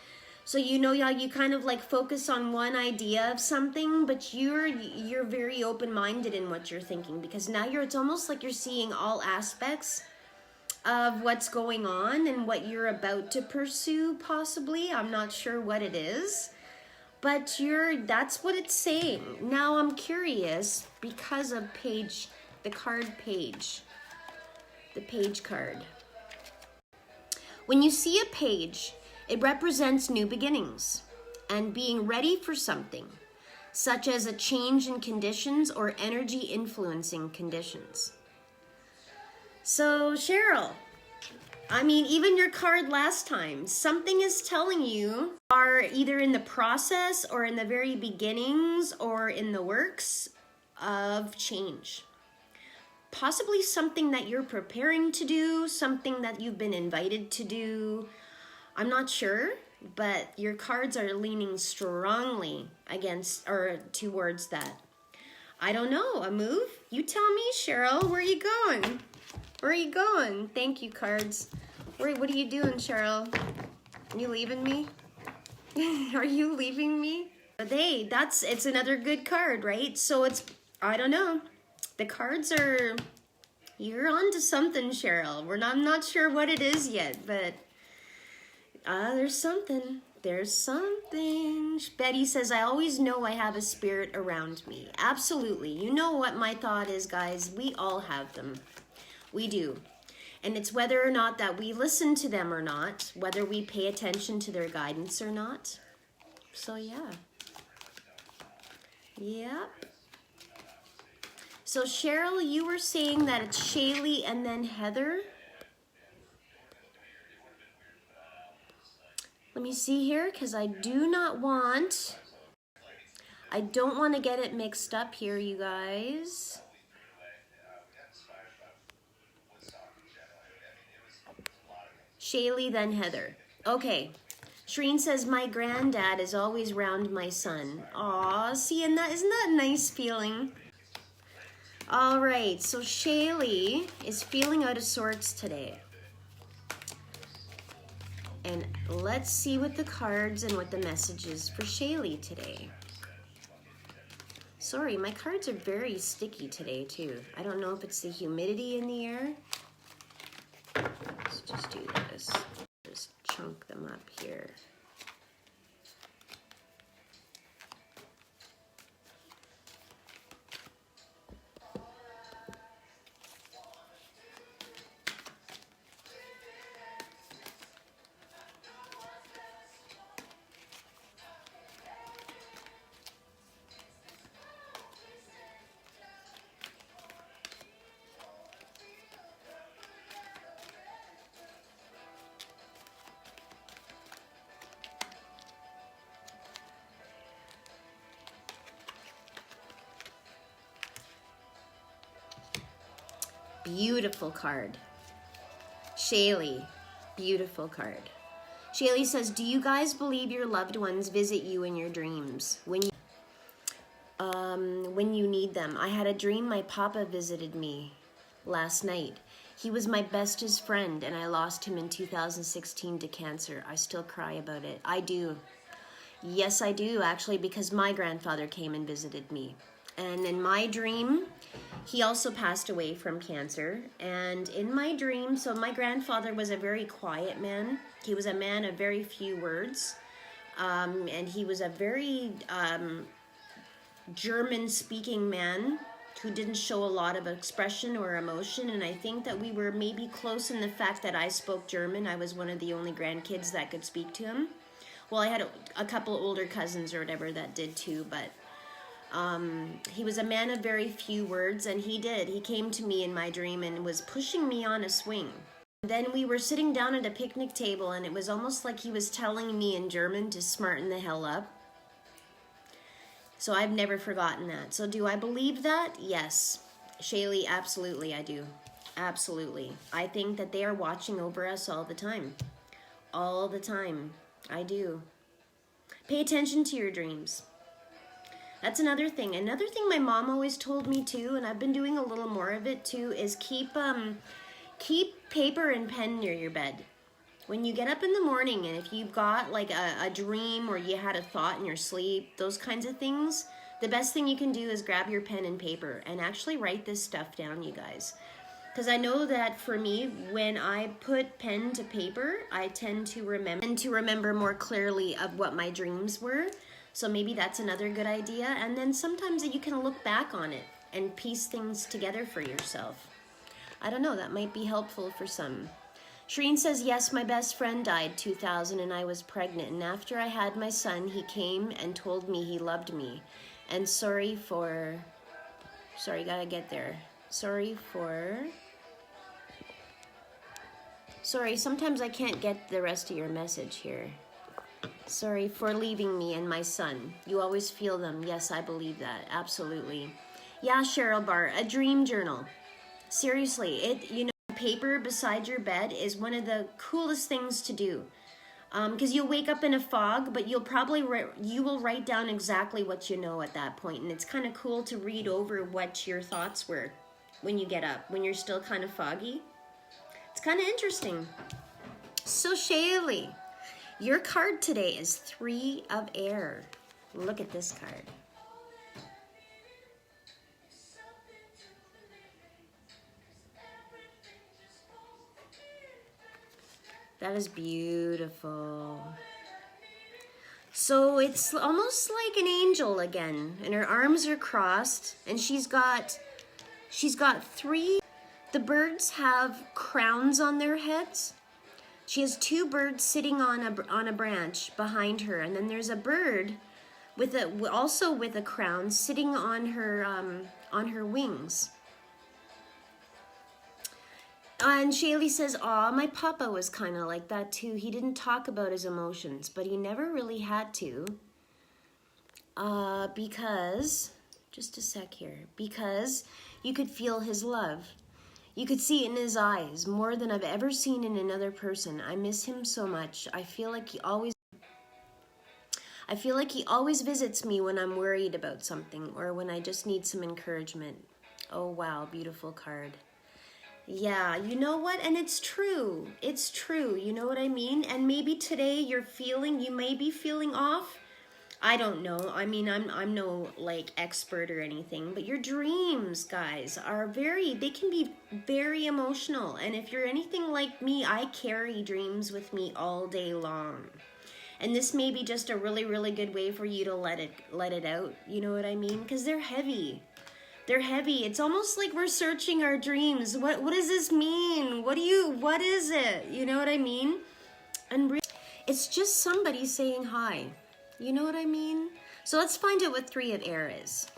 So you know, yeah, you kind of like focus on one idea of something, but you're very open-minded in what you're thinking, because now it's almost like you're seeing all aspects of what's going on and what you're about to pursue, possibly. I'm not sure what it is, but that's what it's saying. Now I'm curious because of the card page, the page card. When you see a page, it represents new beginnings and being ready for something, such as a change in conditions or energy influencing conditions. So Cheryl, I mean, even your card last time, something is telling you are either in the process or in the very beginnings or in the works of change. Possibly something that you're preparing to do, something that you've been invited to do. I'm not sure, but your cards are leaning strongly against or towards that. I don't know, a move? You tell me, Cheryl. Where are you going? Where are you going? Thank you, cards. What are you doing, Cheryl? You leaving me? Are you leaving me? But hey, it's another good card, right? So I don't know. The cards you're on to something, Cheryl. I'm not sure what it is yet, but there's something. There's something. Betty says, I always know I have a spirit around me. Absolutely. You know what my thought is, guys. We all have them. We do. And it's whether or not that we listen to them or not, whether we pay attention to their guidance or not. So yeah. Yep. So Cheryl, you were saying that it's Shaylee and then Heather. Let me see here, because I don't want to get it mixed up here, you guys. Shaylee, then Heather. Okay. Shreen says, my granddad is always round my son. Aw, see, and isn't that a nice feeling? All right, so Shaylee is feeling out of sorts today. And let's see what the cards and what the message is for Shaylee today. Sorry, my cards are very sticky today too. I don't know if it's the humidity in the air. Let's just do this. Just chunk them up here. Beautiful card. Shaylee, beautiful card. Shaylee says, do you guys believe your loved ones visit you in your dreams when you need them? I had a dream my papa visited me last night. He was my bestest friend, and I lost him in 2016 to cancer. I still cry about it. I do. Yes, I do, actually, because my grandfather came and visited me. And in my dream, he also passed away from cancer. And in my dream, so my grandfather was a very quiet man. He was a man of very few words. And he was a very German-speaking man who didn't show a lot of expression or emotion. And I think that we were maybe close in the fact that I spoke German. I was one of the only grandkids that could speak to him. Well, I had a couple older cousins or whatever that did too, but he was a man of very few words, and he came to me in my dream and was pushing me on a swing. Then we were sitting down at a picnic table, and it was almost like he was telling me in German to smarten the hell up. So I've never forgotten that. So do I believe that? Yes. Shaylee, absolutely I do. Absolutely. I think that they are watching over us all the time. All the time. I do. Pay attention to your dreams. That's another thing. Another thing my mom always told me too, and I've been doing a little more of it too, is keep paper and pen near your bed. When you get up in the morning, and if you've got like a dream or you had a thought in your sleep, those kinds of things, the best thing you can do is grab your pen and paper and actually write this stuff down, you guys. Because I know that for me, when I put pen to paper, I tend to remember more clearly of what my dreams were. So maybe that's another good idea. And then sometimes you can look back on it and piece things together for yourself. I don't know, that might be helpful for some. Shreen says, yes, my best friend died 2000 and I was pregnant. And after I had my son, he came and told me he loved me. And sorry, gotta get there. Sorry, sometimes I can't get the rest of your message here. Sorry for leaving me and my son. You always feel them. Yes, I believe that. Absolutely. Yeah, Cheryl Bar, a dream journal. Seriously, paper beside your bed is one of the coolest things to do. Because you'll wake up in a fog, but you will write down exactly what you know at that point. And it's kind of cool to read over what your thoughts were when you get up, when you're still kind of foggy. It's kind of interesting. So Shaylee, your card today is 3 of Air. Look at this card. That is beautiful. So it's almost like an angel again, and her arms are crossed, and she's got 3. The birds have crowns on their heads. She has 2 birds sitting on a branch behind her, and then there's a bird also with a crown sitting on her wings. And Shaylee says, aw, my papa was kind of like that too. He didn't talk about his emotions, but he never really had to. Because, just a sec here, because you could feel his love. You could see it in his eyes, more than I've ever seen in another person. I miss him so much. I feel like he always visits me when I'm worried about something or when I just need some encouragement. Oh, wow, beautiful card. Yeah, you know what? And it's true. It's true. You know what I mean? And maybe today you may be feeling off. I don't know. I mean, I'm no like expert or anything, but your dreams, guys, they can be very emotional. And if you're anything like me, I carry dreams with me all day long. And this may be just a really, really good way for you to let it out. You know what I mean? Because they're heavy. They're heavy. It's almost like we're searching our dreams. What does this mean? What is it? You know what I mean? And it's just somebody saying hi. You know what I mean? So let's find out what 3 of Air is.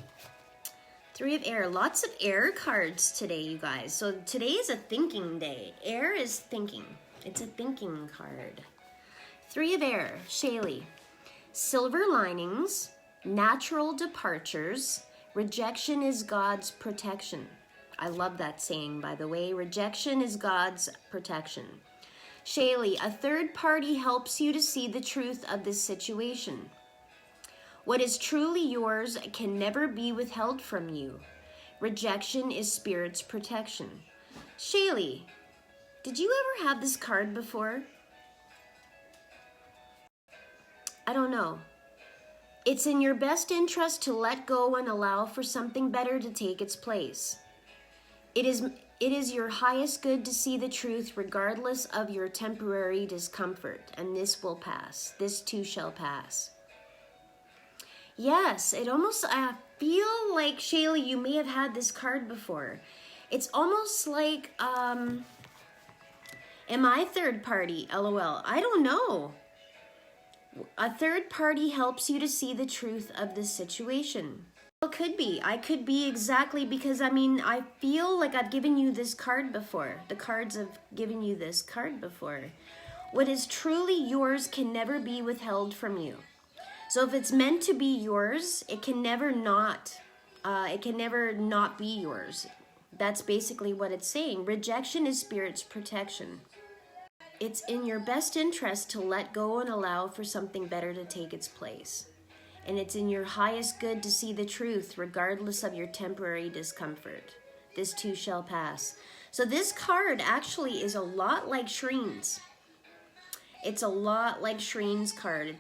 3 of Air. Lots of Air cards today, you guys. So today is a thinking day. Air is thinking. It's a thinking card. 3 of Air. Shaylee. Silver linings. Natural departures. Rejection is God's protection. I love that saying, by the way. Rejection is God's protection. Shaylee, a third party helps you to see the truth of this situation. What is truly yours can never be withheld from you. Rejection is spirit's protection. Shaylee, did you ever have this card before? I don't know. It's in your best interest to let go and allow for something better to take its place. It is your highest good to see the truth regardless of your temporary discomfort, and this will pass. This too shall pass. Yes, I feel like, Shaylee, you may have had this card before. It's almost like, am I third party? LOL. I don't know. A third party helps you to see the truth of this situation. Well, could be. I could be exactly because, I feel like I've given you this card before. The cards have given you this card before. What is truly yours can never be withheld from you. So if it's meant to be yours, it can never not be yours. That's basically what it's saying. Rejection is spirit's protection. It's in your best interest to let go and allow for something better to take its place. And it's in your highest good to see the truth regardless of your temporary discomfort. This too shall pass. So this card actually is a lot like Shreen's. It's a lot like Shreen's card.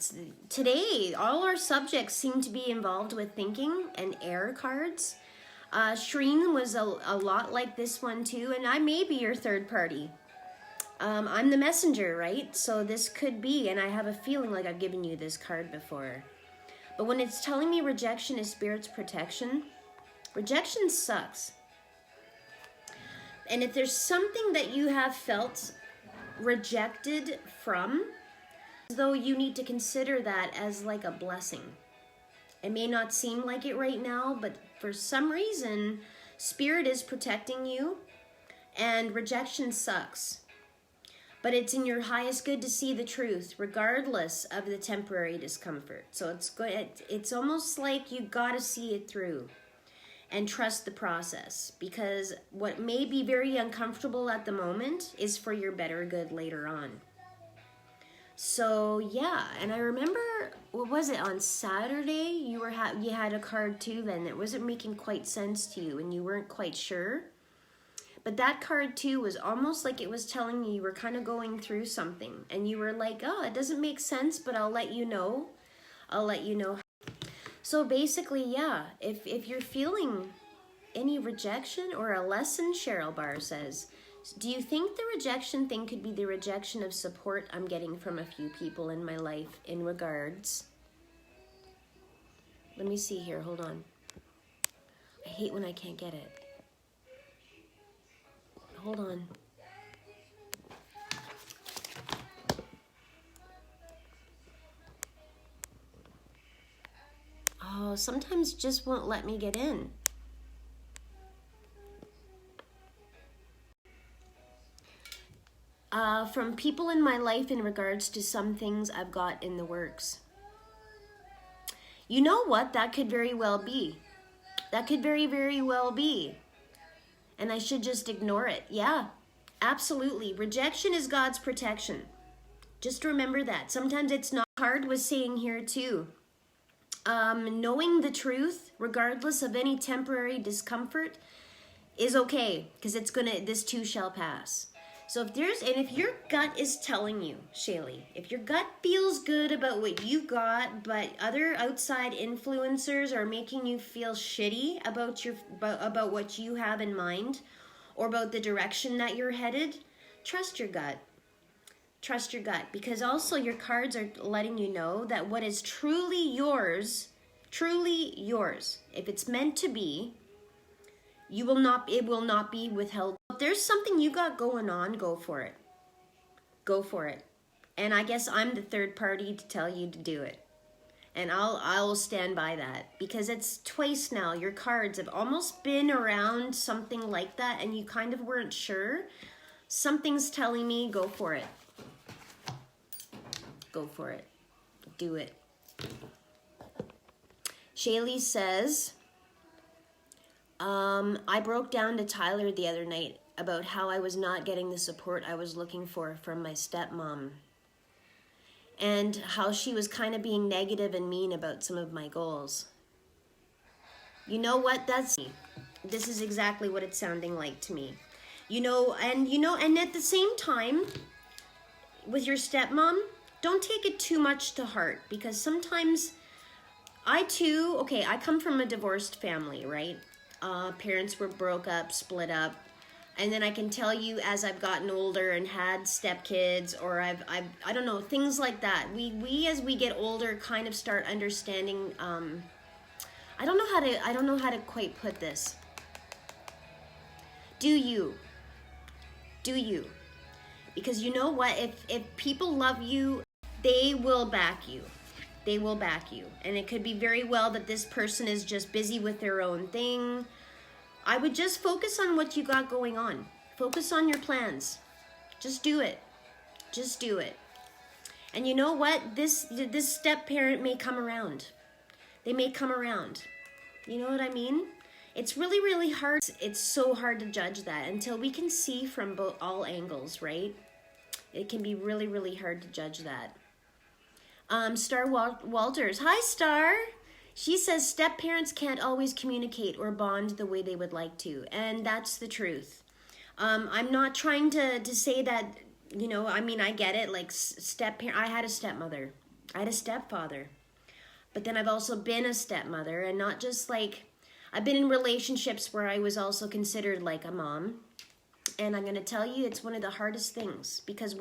Today, all our subjects seem to be involved with thinking and air cards. Shreen was a lot like this one too, and I may be your third party. I'm the messenger, right? So this could be, and I have a feeling like I've given you this card before. But when it's telling me rejection is spirit's protection, rejection sucks. And if there's something that you have felt rejected from, though, you need to consider that as like a blessing. It may not seem like it right now, but for some reason, spirit is protecting you, and rejection sucks. But it's in your highest good to see the truth, regardless of the temporary discomfort. So it's almost like you gotta see it through and trust the process, because what may be very uncomfortable at the moment is for your better good later on. So yeah, and I remember, what was it, on Saturday you had a card too then that wasn't making quite sense to you and you weren't quite sure. But that card too was almost like it was telling you were kind of going through something and you were like, oh, it doesn't make sense, but I'll let you know. I'll let you know. So basically, yeah, if you're feeling any rejection or a lesson, Cheryl Barr says, do you think the rejection thing could be the rejection of support I'm getting from a few people in my life in regards? Let me see here, hold on. I hate when I can't get it. Hold on. Oh, sometimes it just won't let me get in. From people in my life in regards to some things I've got in the works. You know what? That could very well be. That could very, very well be. And I should just ignore it. Yeah, absolutely. Rejection is God's protection. Just remember that. Sometimes it's not. Card was saying here too. Knowing the truth, regardless of any temporary discomfort, is okay, because this too shall pass. So if your gut is telling you, Shaylee, if your gut feels good about what you got, but other outside influencers are making you feel shitty about what you have in mind, or about the direction that you're headed, trust your gut. Trust your gut, because also your cards are letting you know that what is truly yours, if it's meant to be, it will not be withheld. If there's something you got going on, go for it. Go for it. And I guess I'm the third party to tell you to do it. And I'll stand by that, because it's twice now. Your cards have almost been around something like that and you kind of weren't sure. Something's telling me go for it. Go for it. Do it. Shaylee says, I broke down to Tyler the other night about how I was not getting the support I was looking for from my stepmom, and how she was kind of being negative and mean about some of my goals. You know what? This is exactly what it's sounding like to me. And at the same time, with your stepmom, don't take it too much to heart, because sometimes I come from a divorced family, right? Parents were broke up, split up. And then I can tell you, as I've gotten older and had stepkids, or I don't know, things like that. We as we get older kind of start understanding, I don't know how to quite put this. Do you? Because you know what? If people love you, they will back you. They will back you. And it could be very well that this person is just busy with their own thing. I would just focus on what you got going on. Focus on your plans. Just do it. Just do it. And you know what? This step parent may come around. They may come around. You know what I mean? It's really, really hard. It's so hard to judge that until we can see from all angles, right? It can be really, really hard to judge that. Star Walters. Hi, Star. She says step-parents can't always communicate or bond the way they would like to. And that's the truth. I'm not trying to say that, I get it. Like, I had a stepmother. I had a stepfather. But then I've also been a stepmother, and not just like, I've been in relationships where I was also considered like a mom. And I'm going to tell you, it's one of the hardest things, because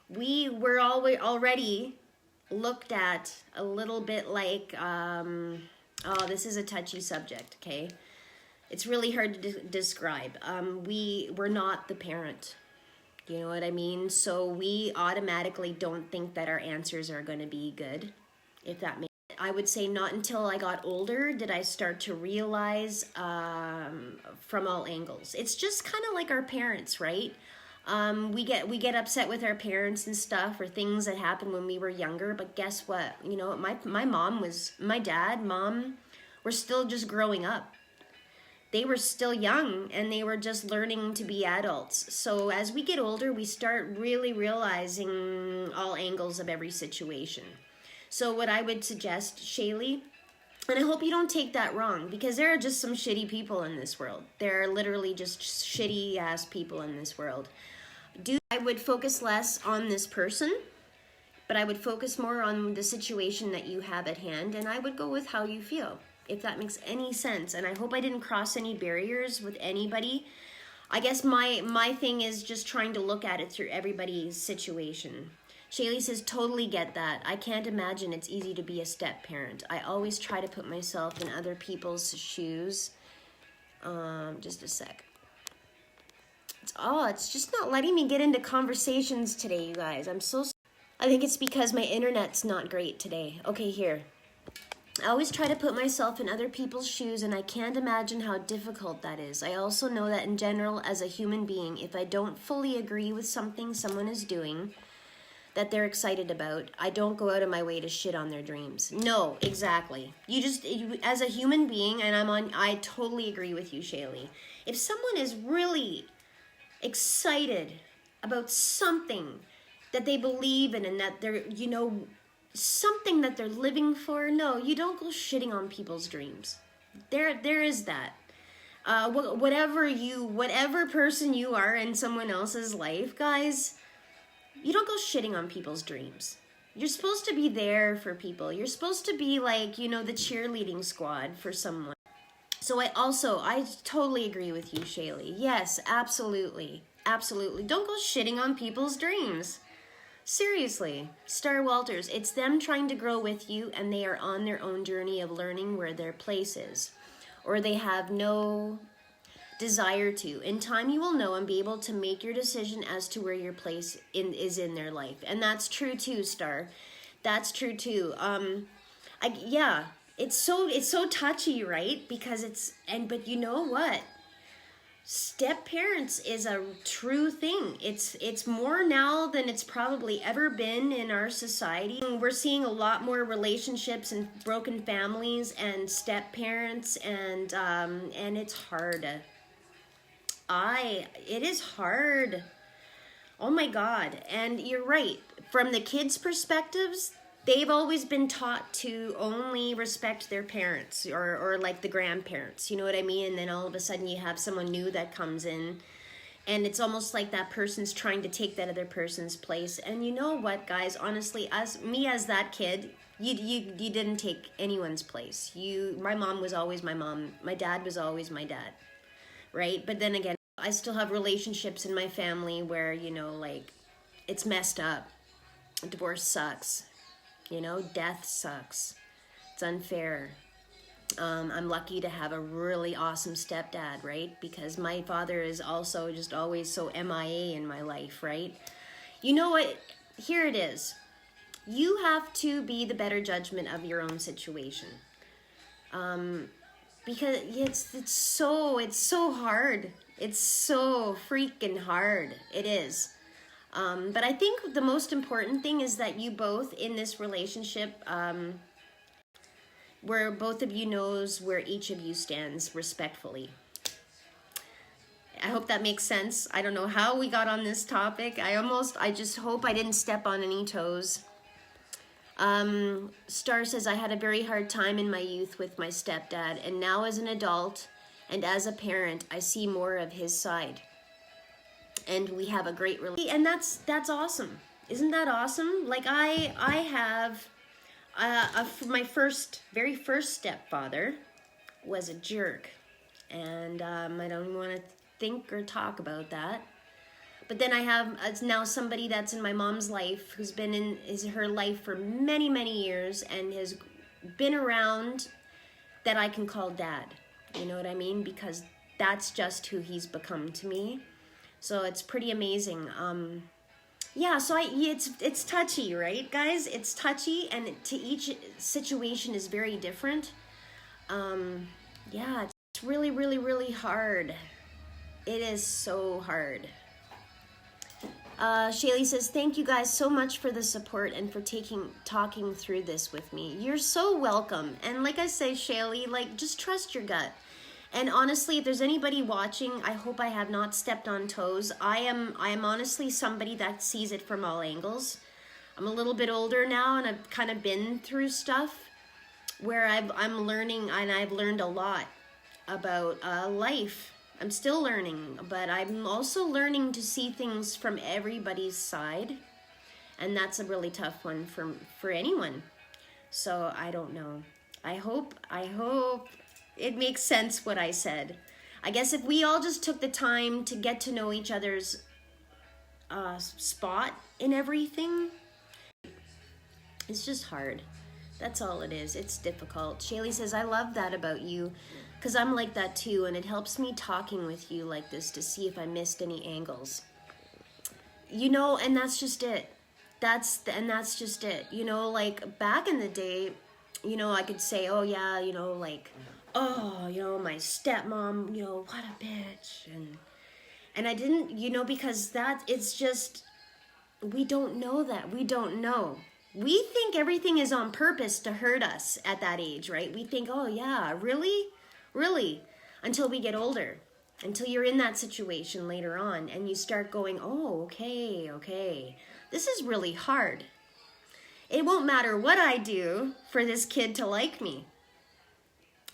we were already looked at a little bit like, this is a touchy subject, okay? It's really hard to describe. We were not the parent, you know what I mean? So we automatically don't think that our answers are going to be good, if that makes sense. I would say not until I got older did I start to realize from all angles. It's just kind of like our parents, right? We get upset with our parents and stuff, or things that happened when we were younger. But guess what? My dad, mom were still just growing up. They were still young, and they were just learning to be adults. So as we get older, we start really realizing all angles of every situation. So what I would suggest, Shaylee, and I hope you don't take that wrong, because there are just some shitty people in this world. There are literally just shitty ass people in this world. I would focus less on this person, but I would focus more on the situation that you have at hand, and I would go with how you feel, if that makes any sense. And I hope I didn't cross any barriers with anybody. I guess my thing is just trying to look at it through everybody's situation. Shaylee says, totally get that. I can't imagine it's easy to be a step parent. I always try to put myself in other people's shoes. Just a sec. It's just not letting me get into conversations today, you guys. I think it's because my internet's not great today. Okay, here. I always try to put myself in other people's shoes, and I can't imagine how difficult that is. I also know that in general, as a human being, if I don't fully agree with something someone is doing that they're excited about, I don't go out of my way to shit on their dreams. No, exactly. As a human being, and I totally agree with you, Shaylee. If someone is really excited about something that they believe in, and that they're, something that they're living for, no, you don't go shitting on people's dreams. There is that. Whatever person you are in someone else's life, guys, you don't go shitting on people's dreams. You're supposed to be there for people. You're supposed to be like, the cheerleading squad for someone. So I totally agree with you, Shaylee. Yes, absolutely. Absolutely. Don't go shitting on people's dreams. Seriously. Star Walters, it's them trying to grow with you, and they are on their own journey of learning where their place is. Or they have no desire to. In time, you will know and be able to make your decision as to where your place is in their life. And that's true too, Star. That's true too. It's so touchy, right? Because but you know what? Step parents is a true thing. It's more now than it's probably ever been in our society. We're seeing a lot more relationships and broken families and step parents, and it's hard. it is hard. Oh my God. And you're right. From the kids' perspectives, they've always been taught to only respect their parents or like the grandparents, you know what I mean? And then all of a sudden you have someone new that comes in, and it's almost like that person's trying to take that other person's place. And you know what, guys, honestly, as that kid, you didn't take anyone's place. My mom was always my mom. My dad was always my dad, right? But then again, I still have relationships in my family where, you know, like, it's messed up. Divorce sucks. You know, death sucks. It's unfair. I'm lucky to have a really awesome stepdad, right? Because my father is also just always so MIA in my life, right? You know what? Here it is. You have to be the better judgment of your own situation. Because it's so hard. It's so freaking hard. It is. But I think the most important thing is that you both in this relationship, where both of you knows where each of you stands respectfully. I hope that makes sense. I don't know how we got on this topic. I just hope I didn't step on any toes. Star says, I had a very hard time in my youth with my stepdad, and now as an adult and as a parent, I see more of his side. And we have a great relationship. And that's awesome. Isn't that awesome? Like I have my very first stepfather was a jerk, and I don't even want to think or talk about that. But then I have now somebody that's in my mom's life who's been in her life for many, many years and has been around, that I can call dad. You know what I mean? Because that's just who he's become to me. So it's pretty amazing. Yeah, so it's touchy, right, guys? It's touchy, and to each situation is very different. Yeah, it's really, really, really hard. It is so hard. Shaylee says, thank you guys so much for the support and for talking through this with me. You're so welcome. And like I say, Shaylee, like, just trust your gut. And honestly, if there's anybody watching, I hope I have not stepped on toes. I am honestly somebody that sees it from all angles. I'm a little bit older now, and I've kind of been through stuff where I'm learning, and I've learned a lot about life. I'm still learning, but I'm also learning to see things from everybody's side, and that's a really tough one for anyone. So I don't know. I hope it makes sense what I said. I guess if we all just took the time to get to know each other's spot in everything, it's just hard. That's all it is. It's difficult. Shaylee says, I love that about you, because I'm like that too, and it helps me talking with you like this to see if I missed any angles. You know, and that's just it. That's just it. You know, like back in the day, you know, I could say, oh yeah, you know, like, oh, you know, my stepmom, you know, what a bitch. And I didn't, you know, because it's just, we don't know that. We don't know. We think everything is on purpose to hurt us at that age, right? We think, oh yeah, really? Really? Until we get older. Until you're in that situation later on and you start going, oh, okay. This is really hard. It won't matter what I do for this kid to like me.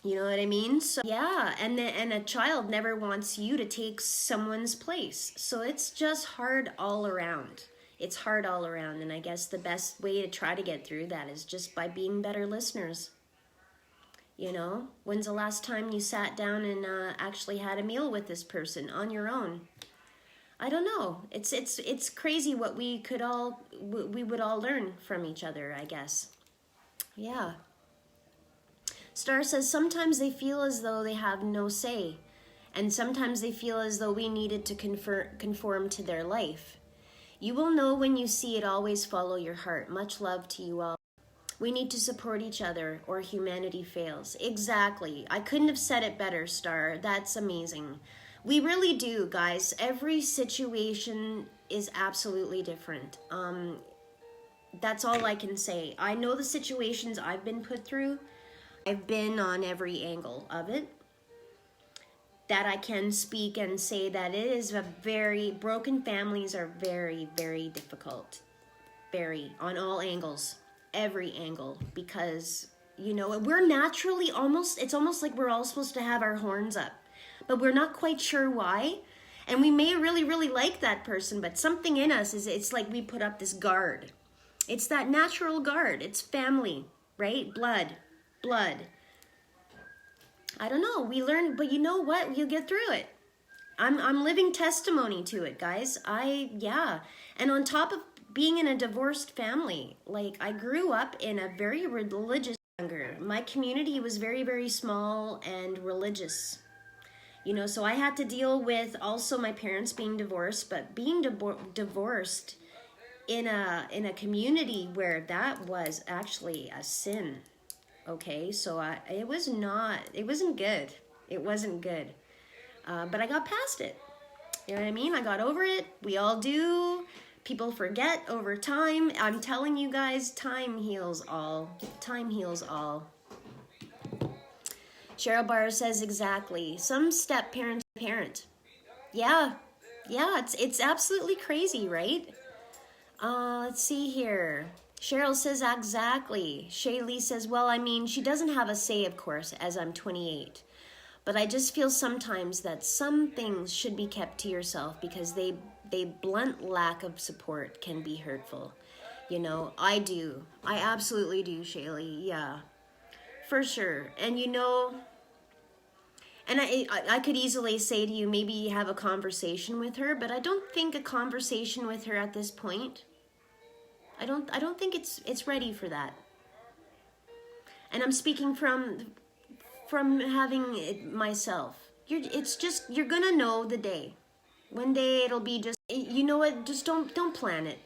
You know what I mean? So yeah, and a child never wants you to take someone's place. So it's just hard all around. It's hard all around, and I guess the best way to try to get through that is just by being better listeners. You know, when's the last time you sat down and actually had a meal with this person on your own? I don't know. It's crazy what we would all learn from each other, I guess. Yeah. Star says, sometimes they feel as though they have no say, and sometimes they feel as though we needed to conform to their life. You will know when you see it. Always follow your heart. Much love to you all. We need to support each other or humanity fails. Exactly. I couldn't have said it better, Star. That's amazing. We really do, guys. Every situation is absolutely different. That's all I can say. I know the situations I've been put through. I've been on every angle of it. that I can speak and say that it is broken families are very, very difficult. Very, on all angles, every angle, because, you know, we're naturally it's almost like we're all supposed to have our horns up, but we're not quite sure why. And we may really, really like that person, but something in us it's like we put up this guard. It's that natural guard. It's family, right? Blood. I don't know. We learn, but you know what? You get through it. I'm living testimony to it, guys. And on top of being in a divorced family, like I grew up in a very religious my community was very, very small and religious. You know, so I had to deal with also my parents being divorced, but being divorced in a community where that was actually a sin. Okay, so it wasn't good. It wasn't good. But I got past it. You know what I mean? I got over it. We all do. People forget over time. I'm telling you guys, time heals all. Time heals all. Cheryl Barr says exactly. Some step parents parent. Yeah, it's absolutely crazy, right? Let's see here. Cheryl says exactly. Shaylee says, well, I mean, she doesn't have a say, of course, as I'm 28. But I just feel sometimes that some things should be kept to yourself because they blunt lack of support can be hurtful. You know, I do. I absolutely do, Shaylee. Yeah, for sure. And you know, and I could easily say to you, maybe have a conversation with her, but I don't think a conversation with her at this point. I don't think it's ready for that. And I'm speaking from having it myself. You're gonna know the day. One day it'll be just, you know what, just don't plan it.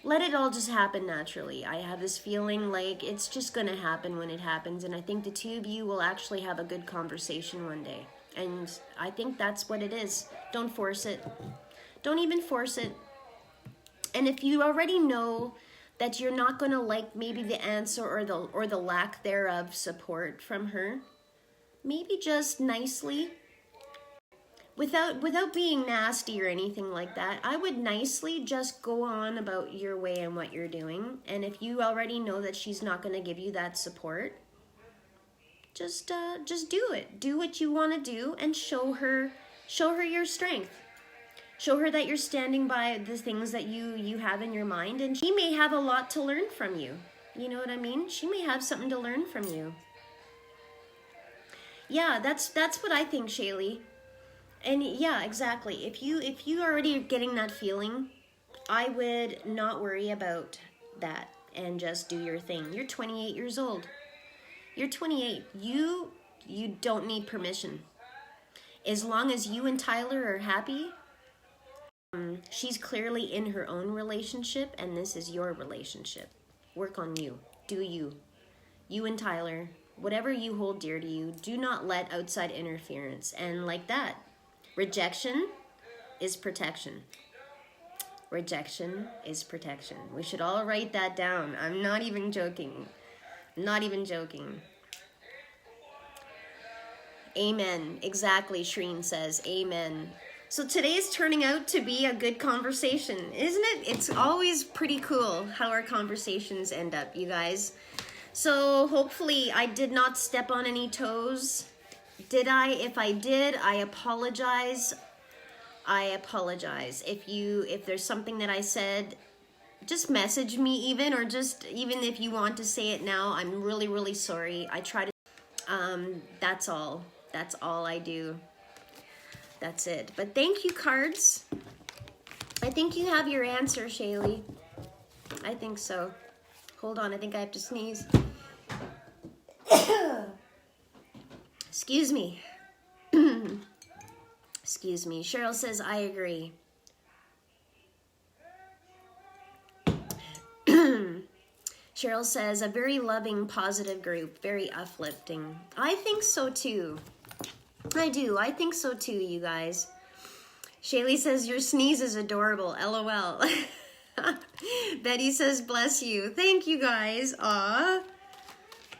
Let it all just happen naturally. I have this feeling like it's just gonna happen when it happens, and I think the two of you will actually have a good conversation one day. And I think that's what it is. Don't force it. Don't even force it. And if you already know that you're not gonna like maybe the answer or the lack thereof support from her, maybe just nicely, without being nasty or anything like that, I would nicely just go on about your way and what you're doing. And if you already know that she's not going to give you that support, just do it. Do what you want to do and show her your strength. Show her that you're standing by the things that you have in your mind, and she may have a lot to learn from you. You know what I mean? She may have something to learn from you. Yeah, that's what I think, Shaylee. And yeah, exactly. If you already are getting that feeling, I would not worry about that and just do your thing. You're 28 years old. You're 28. You don't need permission. As long as you and Tyler are happy, she's clearly in her own relationship, and this is your relationship. Work on you. Do you. You and Tyler, whatever you hold dear to you, do not let outside interference. And like that, rejection is protection. Rejection is protection. We should all write that down. I'm not even joking. Not even joking. Amen. Exactly, Shreen says. Amen. So today's turning out to be a good conversation, isn't it? It's always pretty cool how our conversations end up, you guys. So hopefully I did not step on any toes. Did I? If I did, I apologize. I apologize. If there's something that I said, just message me even if you want to say it now. I'm really, really sorry. I try to, that's all. That's all I do. That's it. But thank you, cards. I think you have your answer, Shaylee. I think so. Hold on, I think I have to sneeze. Excuse me. Excuse me. Cheryl says, I agree. Cheryl says, a very loving, positive group, very uplifting. I think so too. I do. I think so too, you guys. Shaylee says, your sneeze is adorable. LOL. Betty says, bless you. Thank you, guys. Aw.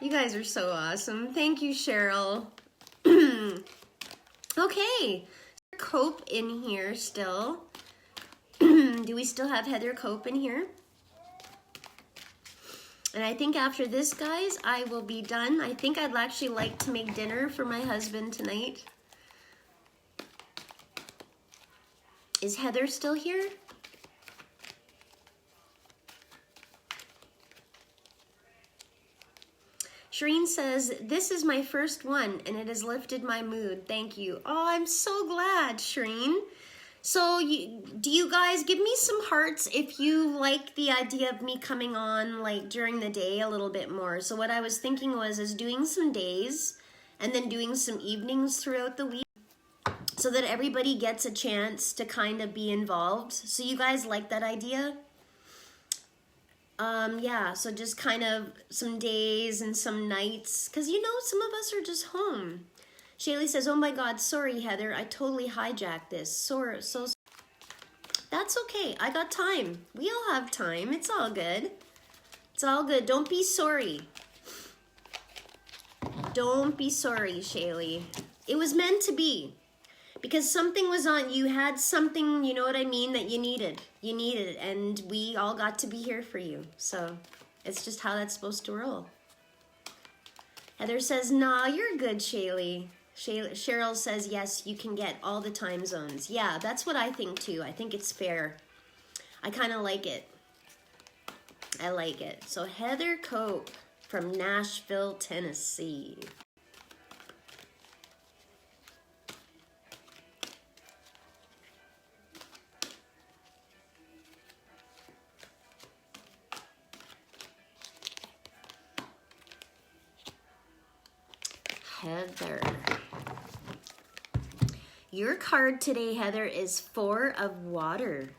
You guys are so awesome. Thank you, Cheryl. Okay, Cope in here still. Do we still have Heather Cope in here? And I think after this, guys, I will be done. I think I'd actually like to make dinner for my husband tonight. Is Heather still here? Shireen says, this is my first one and it has lifted my mood. Thank you. Oh, I'm so glad, Shireen. So do you guys give me some hearts if you like the idea of me coming on like during the day a little bit more. So what I was thinking was is doing some days and then doing some evenings throughout the week so that everybody gets a chance to kind of be involved. So you guys like that idea? Yeah, so just kind of some days and some nights, because you know, some of us are just home. Shaylee says, oh my God, sorry, Heather, I totally hijacked this. So that's okay, I got time. We all have time, it's all good. It's all good, don't be sorry. Don't be sorry, Shaylee. It was meant to be. Because something was on, you had something, you know what I mean, that you needed. You needed it, and we all got to be here for you. So, it's just how that's supposed to roll. Heather says, nah, you're good, Shaylee. Cheryl says, yes, you can get all the time zones. Yeah, that's what I think too. I think it's fair. I kind of like it. I like it. So, Heather Cope from Nashville, Tennessee. Heather. Your card today, Heather, is 4 of Water.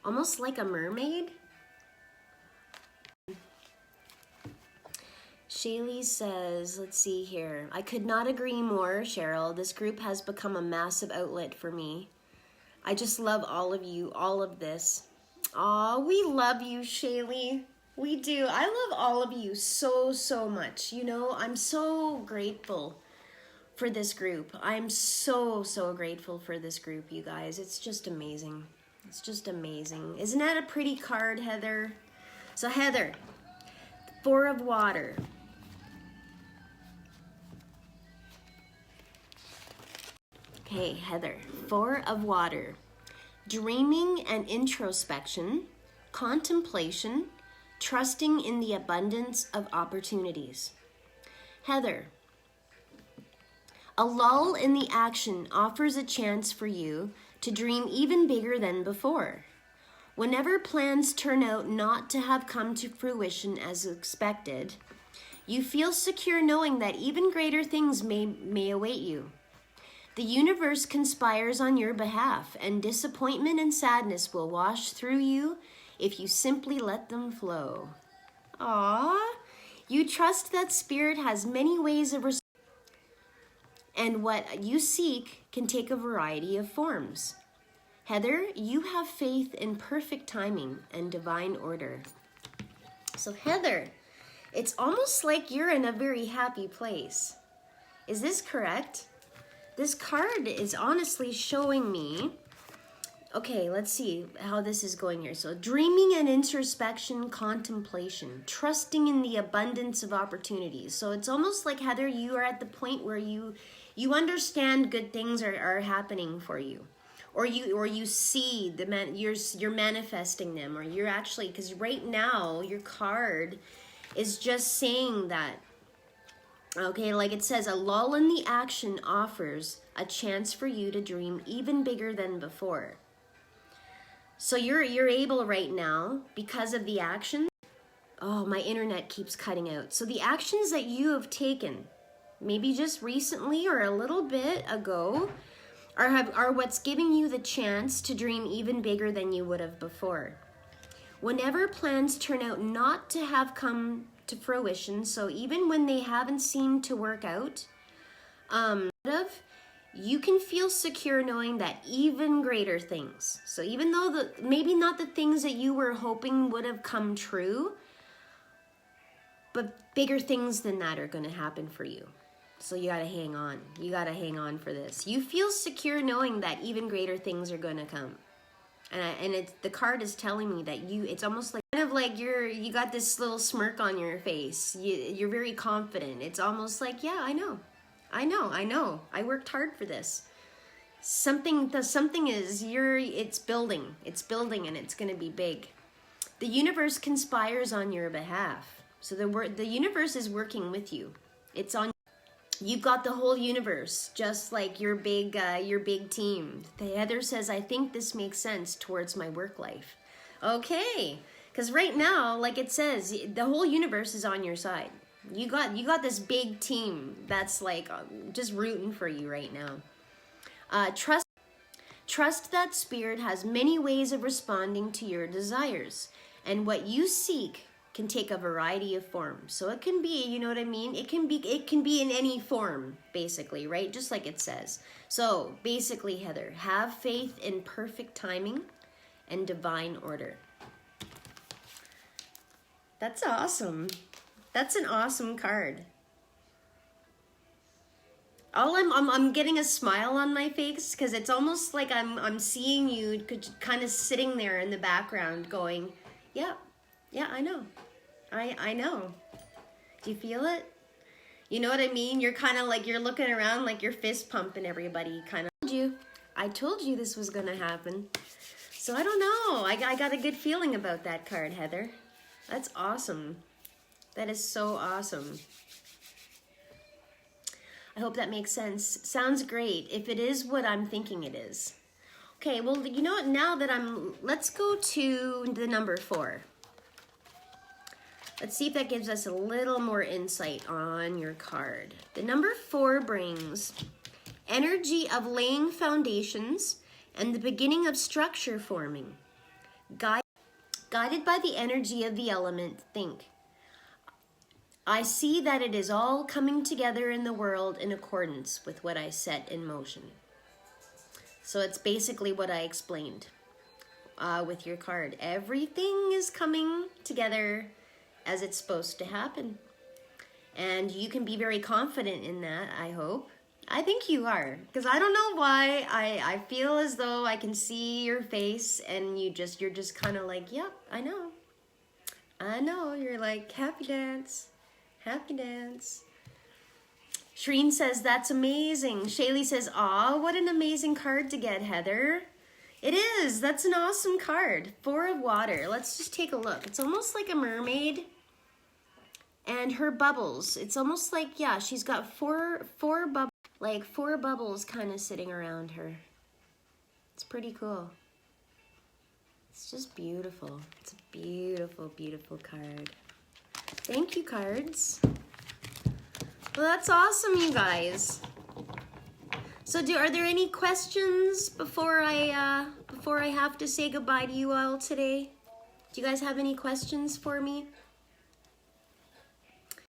Almost like a mermaid. Shaylee says, let's see here. I could not agree more, Cheryl. This group has become a massive outlet for me. I just love all of you, all of this. Aw, we love you, Shaylee. We do. I love all of you so, so much. You know, I'm so grateful for this group. I'm so, so grateful for this group, you guys. It's just amazing. It's just amazing. Isn't that a pretty card, Heather? So, Heather, 4 of Water. Okay, Heather, 4 of Water. Dreaming and introspection, contemplation, trusting in the abundance of opportunities. Heather, a lull in the action offers a chance for you to dream even bigger than before. Whenever plans turn out not to have come to fruition as expected, you feel secure knowing that even greater things may await you. The universe conspires on your behalf, and disappointment and sadness will wash through you if you simply let them flow. Aww, you trust that spirit has many ways of and what you seek can take a variety of forms. Heather, you have faith in perfect timing and divine order. So Heather, it's almost like you're in a very happy place. Is this correct? This card is honestly showing me, okay, let's see how this is going here. So dreaming and introspection, contemplation, trusting in the abundance of opportunities. So it's almost like, Heather, you are at the point where you understand good things are happening for you. Or you see you're manifesting them, or you're actually, because right now your card is just saying that. Okay, like it says, a lull in the action offers a chance for you to dream even bigger than before. So you're able right now, because of the action. Oh, my internet keeps cutting out. So the actions that you have taken, maybe just recently or a little bit ago, are what's giving you the chance to dream even bigger than you would have before. Whenever plans turn out not to have come to fruition, so even when they haven't seemed to work out, you can feel secure knowing that even greater things, so even though maybe not the things that you were hoping would have come true, but bigger things than that are going to happen for you. So you got to hang on. You got to hang on for this. You feel secure knowing that even greater things are going to come. And it's, the card is telling me that it's almost like, kind of like you got this little smirk on your face. You're very confident. It's almost like, yeah, I know. I worked hard for this. It's building. It's building, and it's going to be big. The universe conspires on your behalf. So the universe is working with you. It's on. You've got the whole universe, just like your big team. Heather says, I think this makes sense towards my work life. Okay, because right now, like it says, the whole universe is on your side. You got this big team that's like just rooting for you right now. Trust that Spirit has many ways of responding to your desires, and what you seek can take a variety of forms. So it can be, you know what I mean? It can be in any form, basically, right? Just like it says. So basically, Heather, have faith in perfect timing and divine order. That's awesome. That's an awesome card. I'm getting a smile on my face because it's almost like I'm seeing you kind of sitting there in the background going, yeah, I know. I know. Do you feel it? You know what I mean? You're kind of like, you're looking around like you're fist pumping everybody, kind of. I told you this was going to happen. So I don't know. I got a good feeling about that card, Heather. That's awesome. That is so awesome. I hope that makes sense. Sounds great. If it is what I'm thinking it is. Okay, well, you know what? Now that let's go to the number 4. Let's see if that gives us a little more insight on your card. The number 4 brings energy of laying foundations and the beginning of structure forming. Guided by the energy of the element, think. I see that it is all coming together in the world in accordance with what I set in motion. So it's basically what I explained with your card. Everything is coming together as it's supposed to happen. And you can be very confident in that, I hope. I think you are, because I don't know why. I feel as though I can see your face and you're just kind of like, yep, I know. I know. You're like, happy dance. Happy dance. Shreen says, that's amazing. Shaylee says, aw, what an amazing card to get, Heather. It is. That's an awesome card. 4 of water. Let's just take a look. It's almost like a mermaid. And her bubbles. It's almost like, yeah, she's got four bubbles, like 4 bubbles kind of sitting around her. It's pretty cool. It's just beautiful. It's a beautiful, beautiful card. Thank you, cards. Well, that's awesome, you guys. So are there any questions before I have to say goodbye to you all today? Do you guys have any questions for me?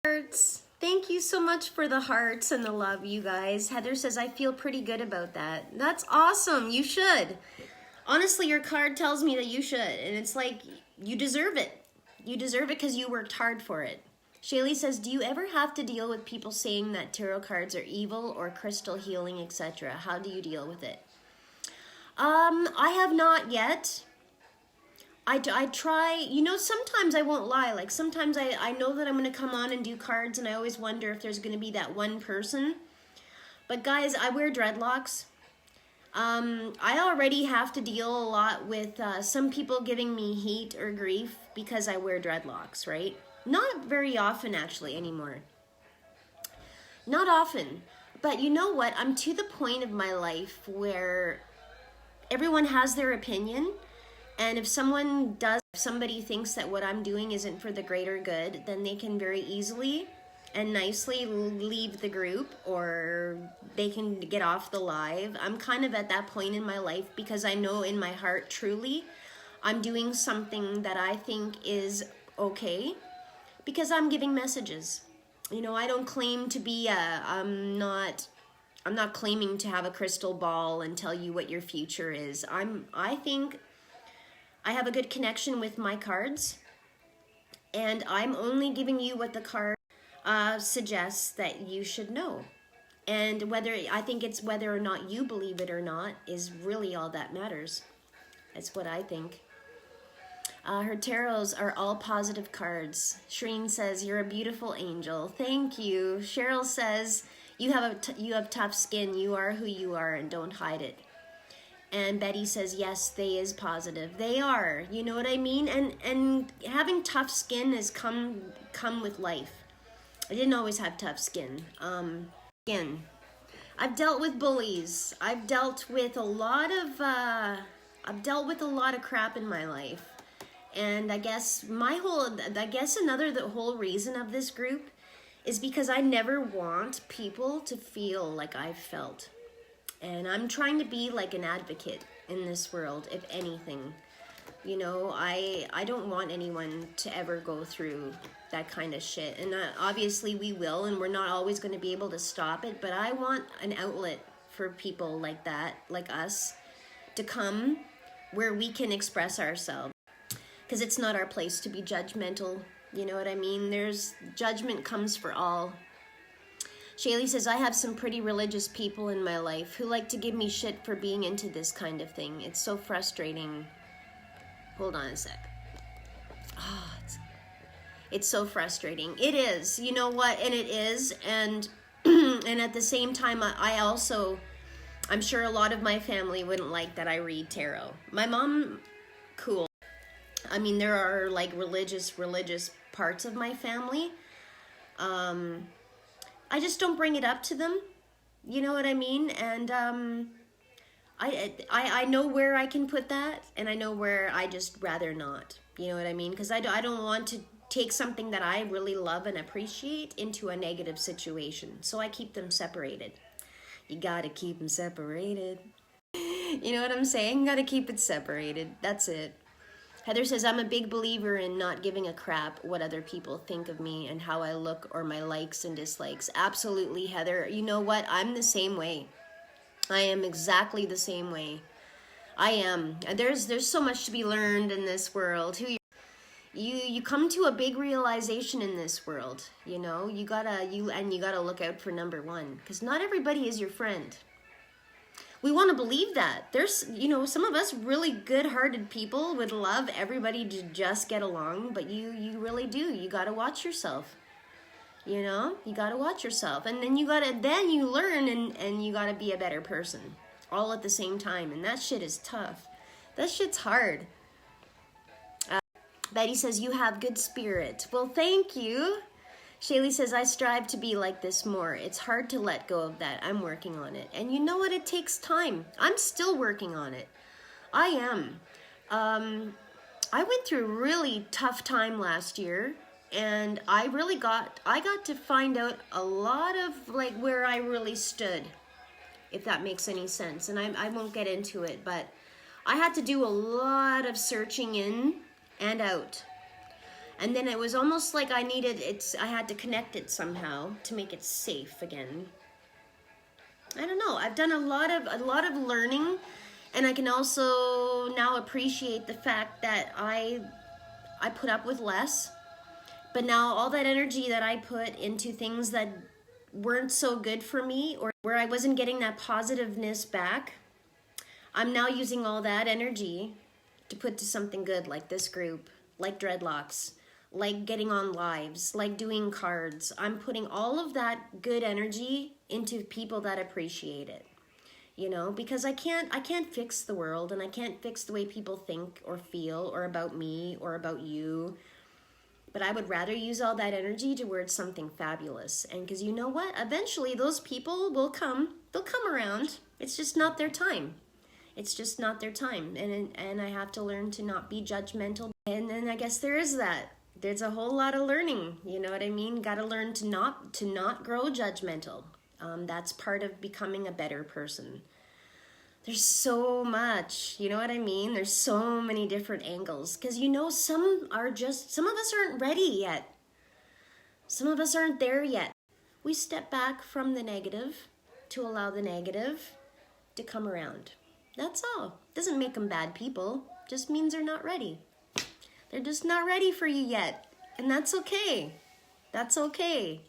Hearts. Thank you so much for the hearts and the love, you guys. Heather says, I feel pretty good about that. That's awesome. You should. Honestly, your card tells me that you should. And it's like, you deserve it. You deserve it because you worked hard for it. Shaylee says, do you ever have to deal with people saying that tarot cards are evil or crystal healing, etc.? How do you deal with it? I have not yet. I try, you know, sometimes I won't lie. Like sometimes I know that I'm going to come on and do cards and I always wonder if there's going to be that one person. But guys, I wear dreadlocks. I already have to deal a lot with some people giving me heat or grief because I wear dreadlocks, right? Not very often actually anymore. Not often. But you know what? I'm to the point of my life where everyone has their opinion. And if somebody thinks that what I'm doing isn't for the greater good, then they can very easily and nicely leave the group or they can get off the live. I'm kind of at that point in my life because I know in my heart truly I'm doing something that I think is okay because I'm giving messages. You know, I don't claim to be I'm not I'm not claiming to have a crystal ball and tell you what your future is. I think I have a good connection with my cards, and I'm only giving you what the card suggests that you should know. And I think it's whether or not you believe it or not is really all that matters. That's what I think. Her tarots are all positive cards. Shreen says, you're a beautiful angel. Thank you. Cheryl says, you have tough skin. You are who you are and don't hide it. And Betty says, yes, they is positive. They are. You know what I mean? And having tough skin has come with life. I didn't always have tough skin. I've dealt with bullies. I've dealt with a lot of crap in my life. And I guess the whole reason of this group is because I never want people to feel like I've felt. And I'm trying to be like an advocate in this world, if anything. You know, I don't want anyone to ever go through that kind of shit. And obviously we will, and we're not always going to be able to stop it. But I want an outlet for people like that, like us, to come where we can express ourselves. Because it's not our place to be judgmental. You know what I mean? Judgment comes for all. Shaylee says, I have some pretty religious people in my life who like to give me shit for being into this kind of thing. It's so frustrating. Hold on a sec. Oh, it's so frustrating. It is. You know what? And it is. And and at the same time, I'm sure a lot of my family wouldn't like that I read tarot. My mom, cool. I mean, there are like religious parts of my family. I just don't bring it up to them. You know what I mean? And I know where I can put that, and I know where I just rather not. You know what I mean? Because I don't want to take something that I really love and appreciate into a negative situation. So I keep them separated. You gotta keep them separated. You know what I'm saying? Gotta keep it separated. That's it. Heather says, I'm a big believer in not giving a crap what other people think of me and how I look or my likes and dislikes. Absolutely, Heather. You know what? I'm the same way. I am exactly the same way. I am. There's so much to be learned in this world. You come to a big realization in this world. You know, you gotta look out for number one, because not everybody is your friend. We want to believe that. There's, you know, some of us really good-hearted people would love everybody to just get along, but you really do. You got to watch yourself. You know, you got to watch yourself. And then you learn and you got to be a better person all at the same time. And that shit is tough. That shit's hard. Betty says, you have good spirit. Well, thank you. Shaylee says, I strive to be like this more. It's hard to let go of that. I'm working on it. And you know what? It takes time. I'm still working on it. I am. I went through a really tough time last year, and I got to find out a lot of like where I really stood, if that makes any sense. And I won't get into it, but I had to do a lot of searching in and out. And then it was almost like I had to connect it somehow to make it safe again. I don't know. I've done a lot of learning, and I can also now appreciate the fact that I put up with less. But now all that energy that I put into things that weren't so good for me, or where I wasn't getting that positiveness back, I'm now using all that energy to put to something good, like this group, like Dreadlocks, like getting on lives, like doing cards. I'm putting all of that good energy into people that appreciate it, you know, because I can't fix the world, and I can't fix the way people think or feel or about me or about you. But I would rather use all that energy towards something fabulous. And because you know what? Eventually those people will come. They'll come around. It's just not their time. It's just not their time. And I have to learn to not be judgmental. And then I guess there is that. There's a whole lot of learning, you know what I mean? Got to learn to not grow judgmental. That's part of becoming a better person. There's so much, you know what I mean? There's so many different angles, because you know, some of us aren't ready yet. Some of us aren't there yet. We step back from the negative to allow the negative to come around. That's all. Doesn't make them bad people. Just means they're not ready. They're just not ready for you yet. And that's okay. That's okay.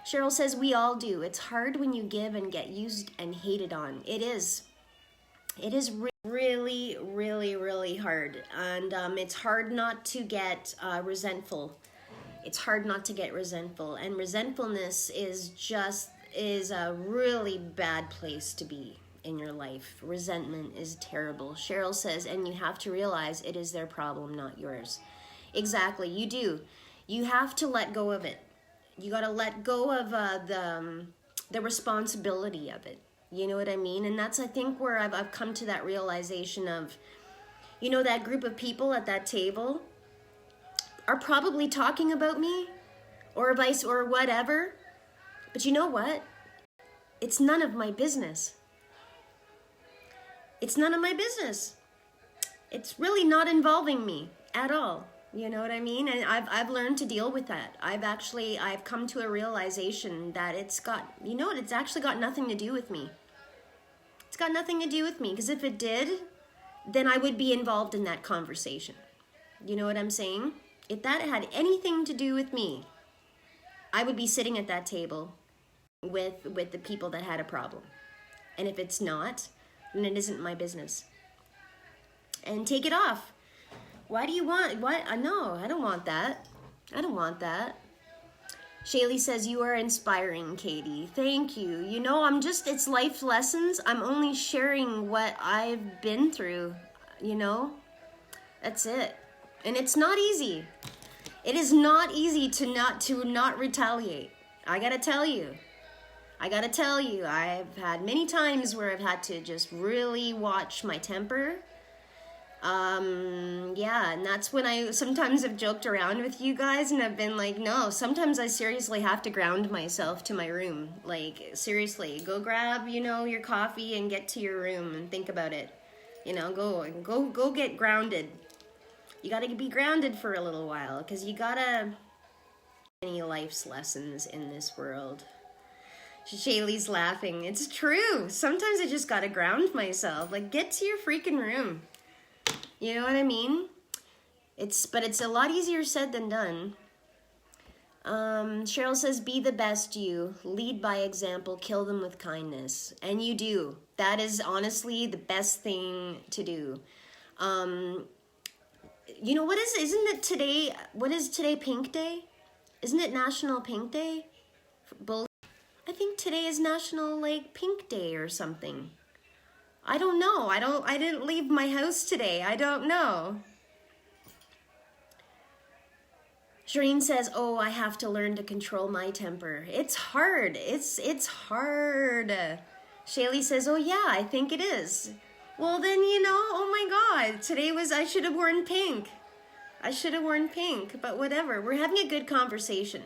Cheryl says we all do. It's hard when you give and get used and hated on. It is. It is really, really, really hard. And it's hard not to get resentful. It's hard not to get resentful. And resentfulness is a really bad place to be in your life. Resentment is terrible. Cheryl says, and you have to realize it is their problem, not yours. Exactly, you do. You have to let go of it. You got to let go of the responsibility of it. You know what I mean? And that's, I think, where I've come to that realization of, you know, that group of people at that table are probably talking about me or vice or whatever. But you know what? It's none of my business. It's none of my business. It's really not involving me at all. You know what I mean? And I've learned to deal with that. I've come to a realization that it's actually got nothing to do with me. It's got nothing to do with me, because if it did, then I would be involved in that conversation. You know what I'm saying? If that had anything to do with me, I would be sitting at that table with the people that had a problem. And if it's not, then it isn't my business. And take it off. Why do you want, what? No, I don't want that. I don't want that. Shaylee says, you are inspiring, Katie. Thank you. You know, it's life lessons. I'm only sharing what I've been through, you know? That's it. And it's not easy. It is not easy to not retaliate. I gotta tell you. I've had many times where I've had to just really watch my temper. Yeah, and that's when I sometimes have joked around with you guys and I've been like, no, sometimes I seriously have to ground myself to my room. Like, seriously, go grab, you know, your coffee and get to your room and think about it. You know, go get grounded. You gotta be grounded for a little while, because you gotta any life's lessons in this world. Shaylee's laughing. It's true. Sometimes I just gotta ground myself. Like, get to your freaking room. You know what I mean? But it's a lot easier said than done. Cheryl says, be the best you. Lead by example. Kill them with kindness. And you do. That is honestly the best thing to do. You know, isn't it today, what is today, Pink Day? Isn't it National Pink Day? I think today is National, like, Pink Day or something. I don't know. I didn't leave my house today. I don't know. Shireen says, oh, I have to learn to control my temper. It's hard. It's hard. Shaylee says, oh yeah, I think it is. Well then, you know, oh my God, I should have worn pink. But whatever. We're having a good conversation.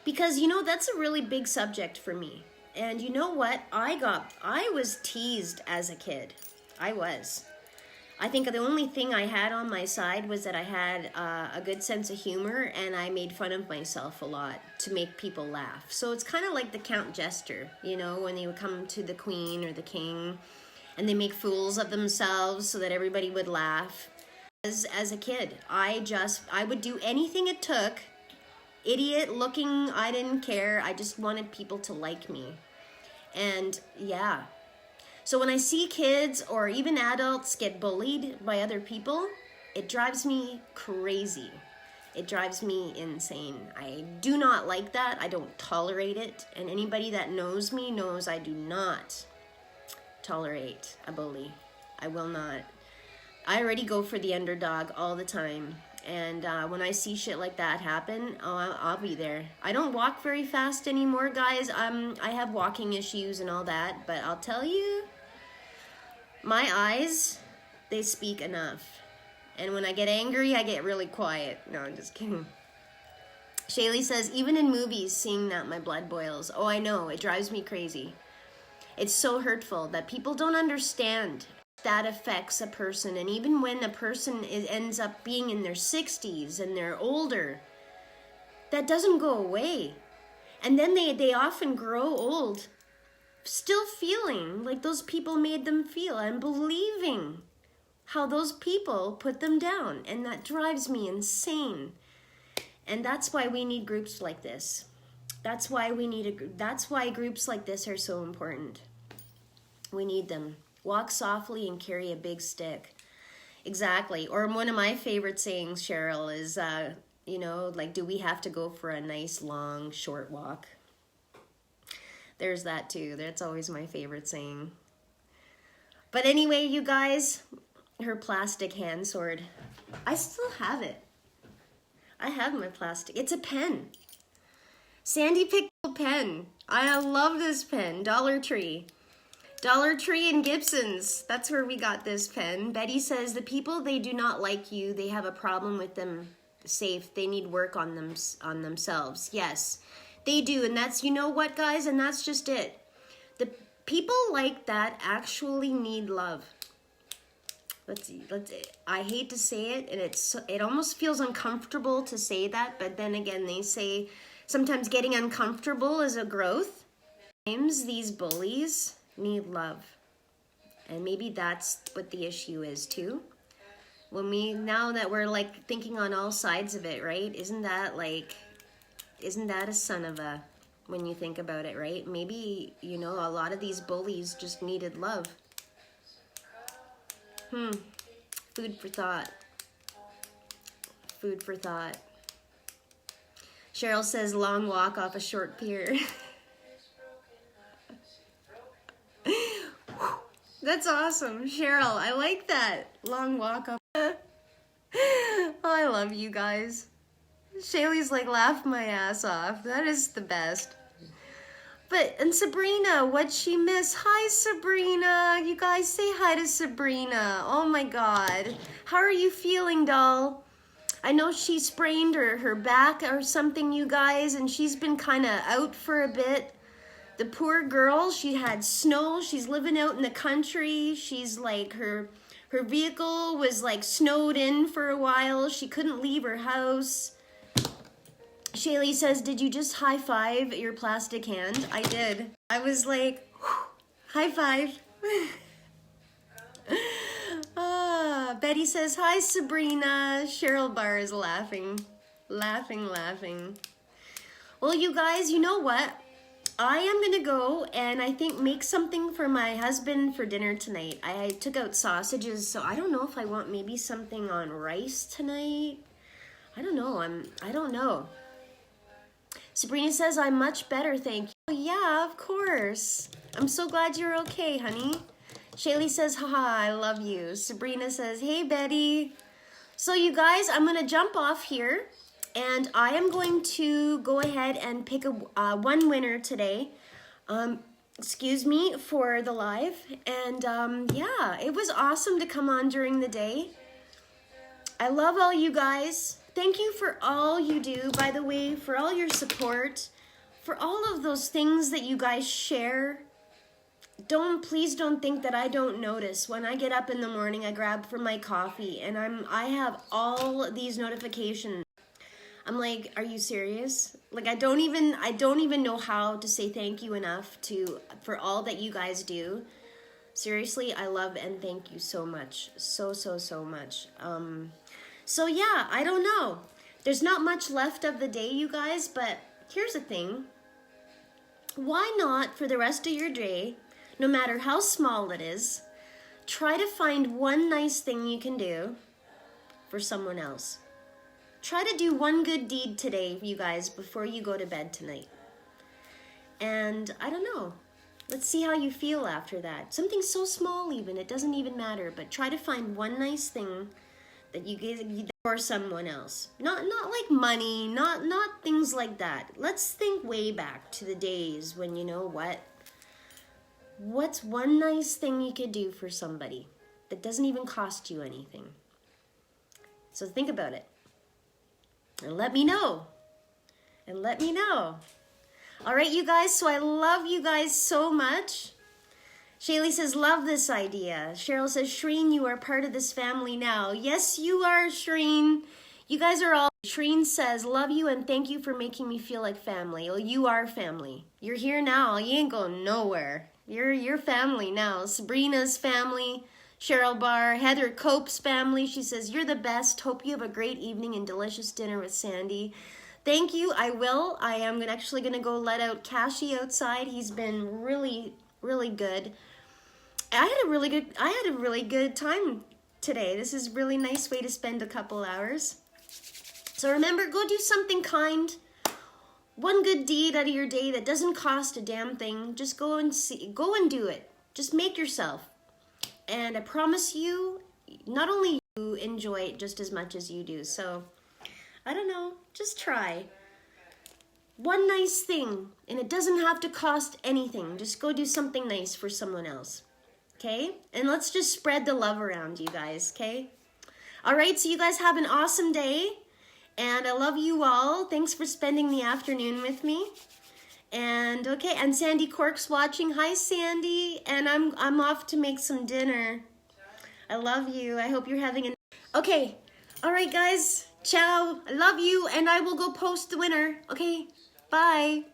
Because, you know, that's a really big subject for me. And you know what? I was teased as a kid. I was. I think the only thing I had on my side was that I had a good sense of humor, and I made fun of myself a lot to make people laugh. So it's kind of like the Count Jester, you know, when they would come to the queen or the king, and they make fools of themselves so that everybody would laugh. As a kid, I would do anything it took. Idiot looking, I didn't care. I just wanted people to like me. And yeah. So when I see kids or even adults get bullied by other people, it drives me crazy. It drives me insane. I do not like that. I don't tolerate it. And anybody that knows me knows I do not tolerate a bully. I will not. I already go for the underdog all the time. And when I see shit like that happen, I'll be there. I don't walk very fast anymore, guys. I have walking issues and all that, but I'll tell you, my eyes, they speak enough. And when I get angry, I get really quiet. No, I'm just kidding. Shaylee says, even in movies, seeing that, my blood boils. Oh, I know. It drives me crazy. It's so hurtful that people don't understand that affects a person. And even when a person ends up being in their 60s and they're older, that doesn't go away. And then they often grow old, still feeling like those people made them feel and believing how those people put them down. And that drives me insane. And that's why we need groups like this. That's why that's why groups like this are so important. We need them. Walk softly and carry a big stick. Exactly. Or one of my favorite sayings, Cheryl, is, you know, like, do we have to go for a nice, long, short walk? There's that too. That's always my favorite saying. But anyway, you guys, her plastic hand sword. I still have it. I have my plastic. It's a pen. Sandy picked a pen. I love this pen. Dollar Tree. Dollar Tree and Gibson's. That's where we got this pen. Betty says, the people, they do not like you. They have a problem with them. Safe. They need work on themselves. Yes, they do. And that's, you know what, guys? And that's just it. The people like that actually need love. I hate to say it, and it almost feels uncomfortable to say that, but then again, they say sometimes getting uncomfortable is a growth. Sometimes these bullies need love. And maybe that's what the issue is too. Now that we're like thinking on all sides of it, right? Isn't that a son of a, when you think about it, right? Maybe, you know, a lot of these bullies just needed love. Food for thought. Food for thought. Cheryl says, long walk off a short pier. That's awesome. Cheryl, I like that. Long walk off. Oh, I love you guys. Shaylee's like, laugh my ass off. That is the best. And Sabrina, what'd she miss? Hi, Sabrina. You guys say hi to Sabrina. Oh my God. How are you feeling, doll? I know she sprained her back or something, you guys, and she's been kind of out for a bit. The poor girl, she had snow. She's living out in the country. She's like, her vehicle was like snowed in for a while. She couldn't leave her house. Shaylee says, did you just high five your plastic hand? I did. I was like, high five. Betty says, hi, Sabrina. Cheryl Barr is laughing. Laughing. Well, you guys, you know what? I am going to go and I think make something for my husband for dinner tonight. I took out sausages, so I don't know if I want maybe something on rice tonight. I don't know. Sabrina says, I'm much better, thank you. Oh, yeah, of course. I'm so glad you're okay, honey. Shaylee says, haha, I love you. Sabrina says, hey, Betty. So you guys, I'm going to jump off here. And I am going to go ahead and pick one winner today. Excuse me for the live. And yeah, it was awesome to come on during the day. I love all you guys. Thank you for all you do, by the way, for all your support, for all of those things that you guys share. Please don't think that I don't notice. When I get up in the morning, I grab for my coffee and I have all these notifications. I'm like, are you serious? Like, I don't even know how to say thank you enough for all that you guys do. Seriously, I love and thank you so much. So much. So yeah, I don't know. There's not much left of the day, you guys, but here's the thing. Why not, for the rest of your day, no matter how small it is, try to find one nice thing you can do for someone else. Try to do one good deed today, you guys, before you go to bed tonight. And I don't know. Let's see how you feel after that. Something so small even, it doesn't even matter, but try to find one nice thing that you give for someone else. Not like money, not things like that. Let's think way back to the days when, you know what? What's one nice thing you could do for somebody that doesn't even cost you anything? So think about it. And let me know. All right, you guys, so I love you guys so much. Shaylee says, love this idea. Cheryl says, Shreen, you are part of this family now. Yes, you are, Shreen. You guys are all... Shreen says, love you and thank you for making me feel like family. Well, you are family. You're here now. You ain't going nowhere. You're family now. Sabrina's family. Cheryl Barr. Heather Cope's family. She says, you're the best. Hope you have a great evening and delicious dinner with Sandy. Thank you. I will. I am actually going to go let out Kashi outside. He's been really, really good. I had a really good time today. This is a really nice way to spend a couple hours. So remember, go do something kind. One good deed out of your day that doesn't cost a damn thing. Just go and do it. Just make yourself. And I promise you, not only you enjoy it just as much as you do. So, I don't know, just try. One nice thing, and it doesn't have to cost anything. Just go do something nice for someone else. Okay? And let's just spread the love around, you guys, okay? All right, so you guys have an awesome day. And I love you all. Thanks for spending the afternoon with me. And okay, and Sandy Cork's watching. Hi, Sandy. And I'm off to make some dinner. I love you. I hope you're having an... Okay. All right, guys. Ciao. I love you. And I will go post the winner. Okay. Bye.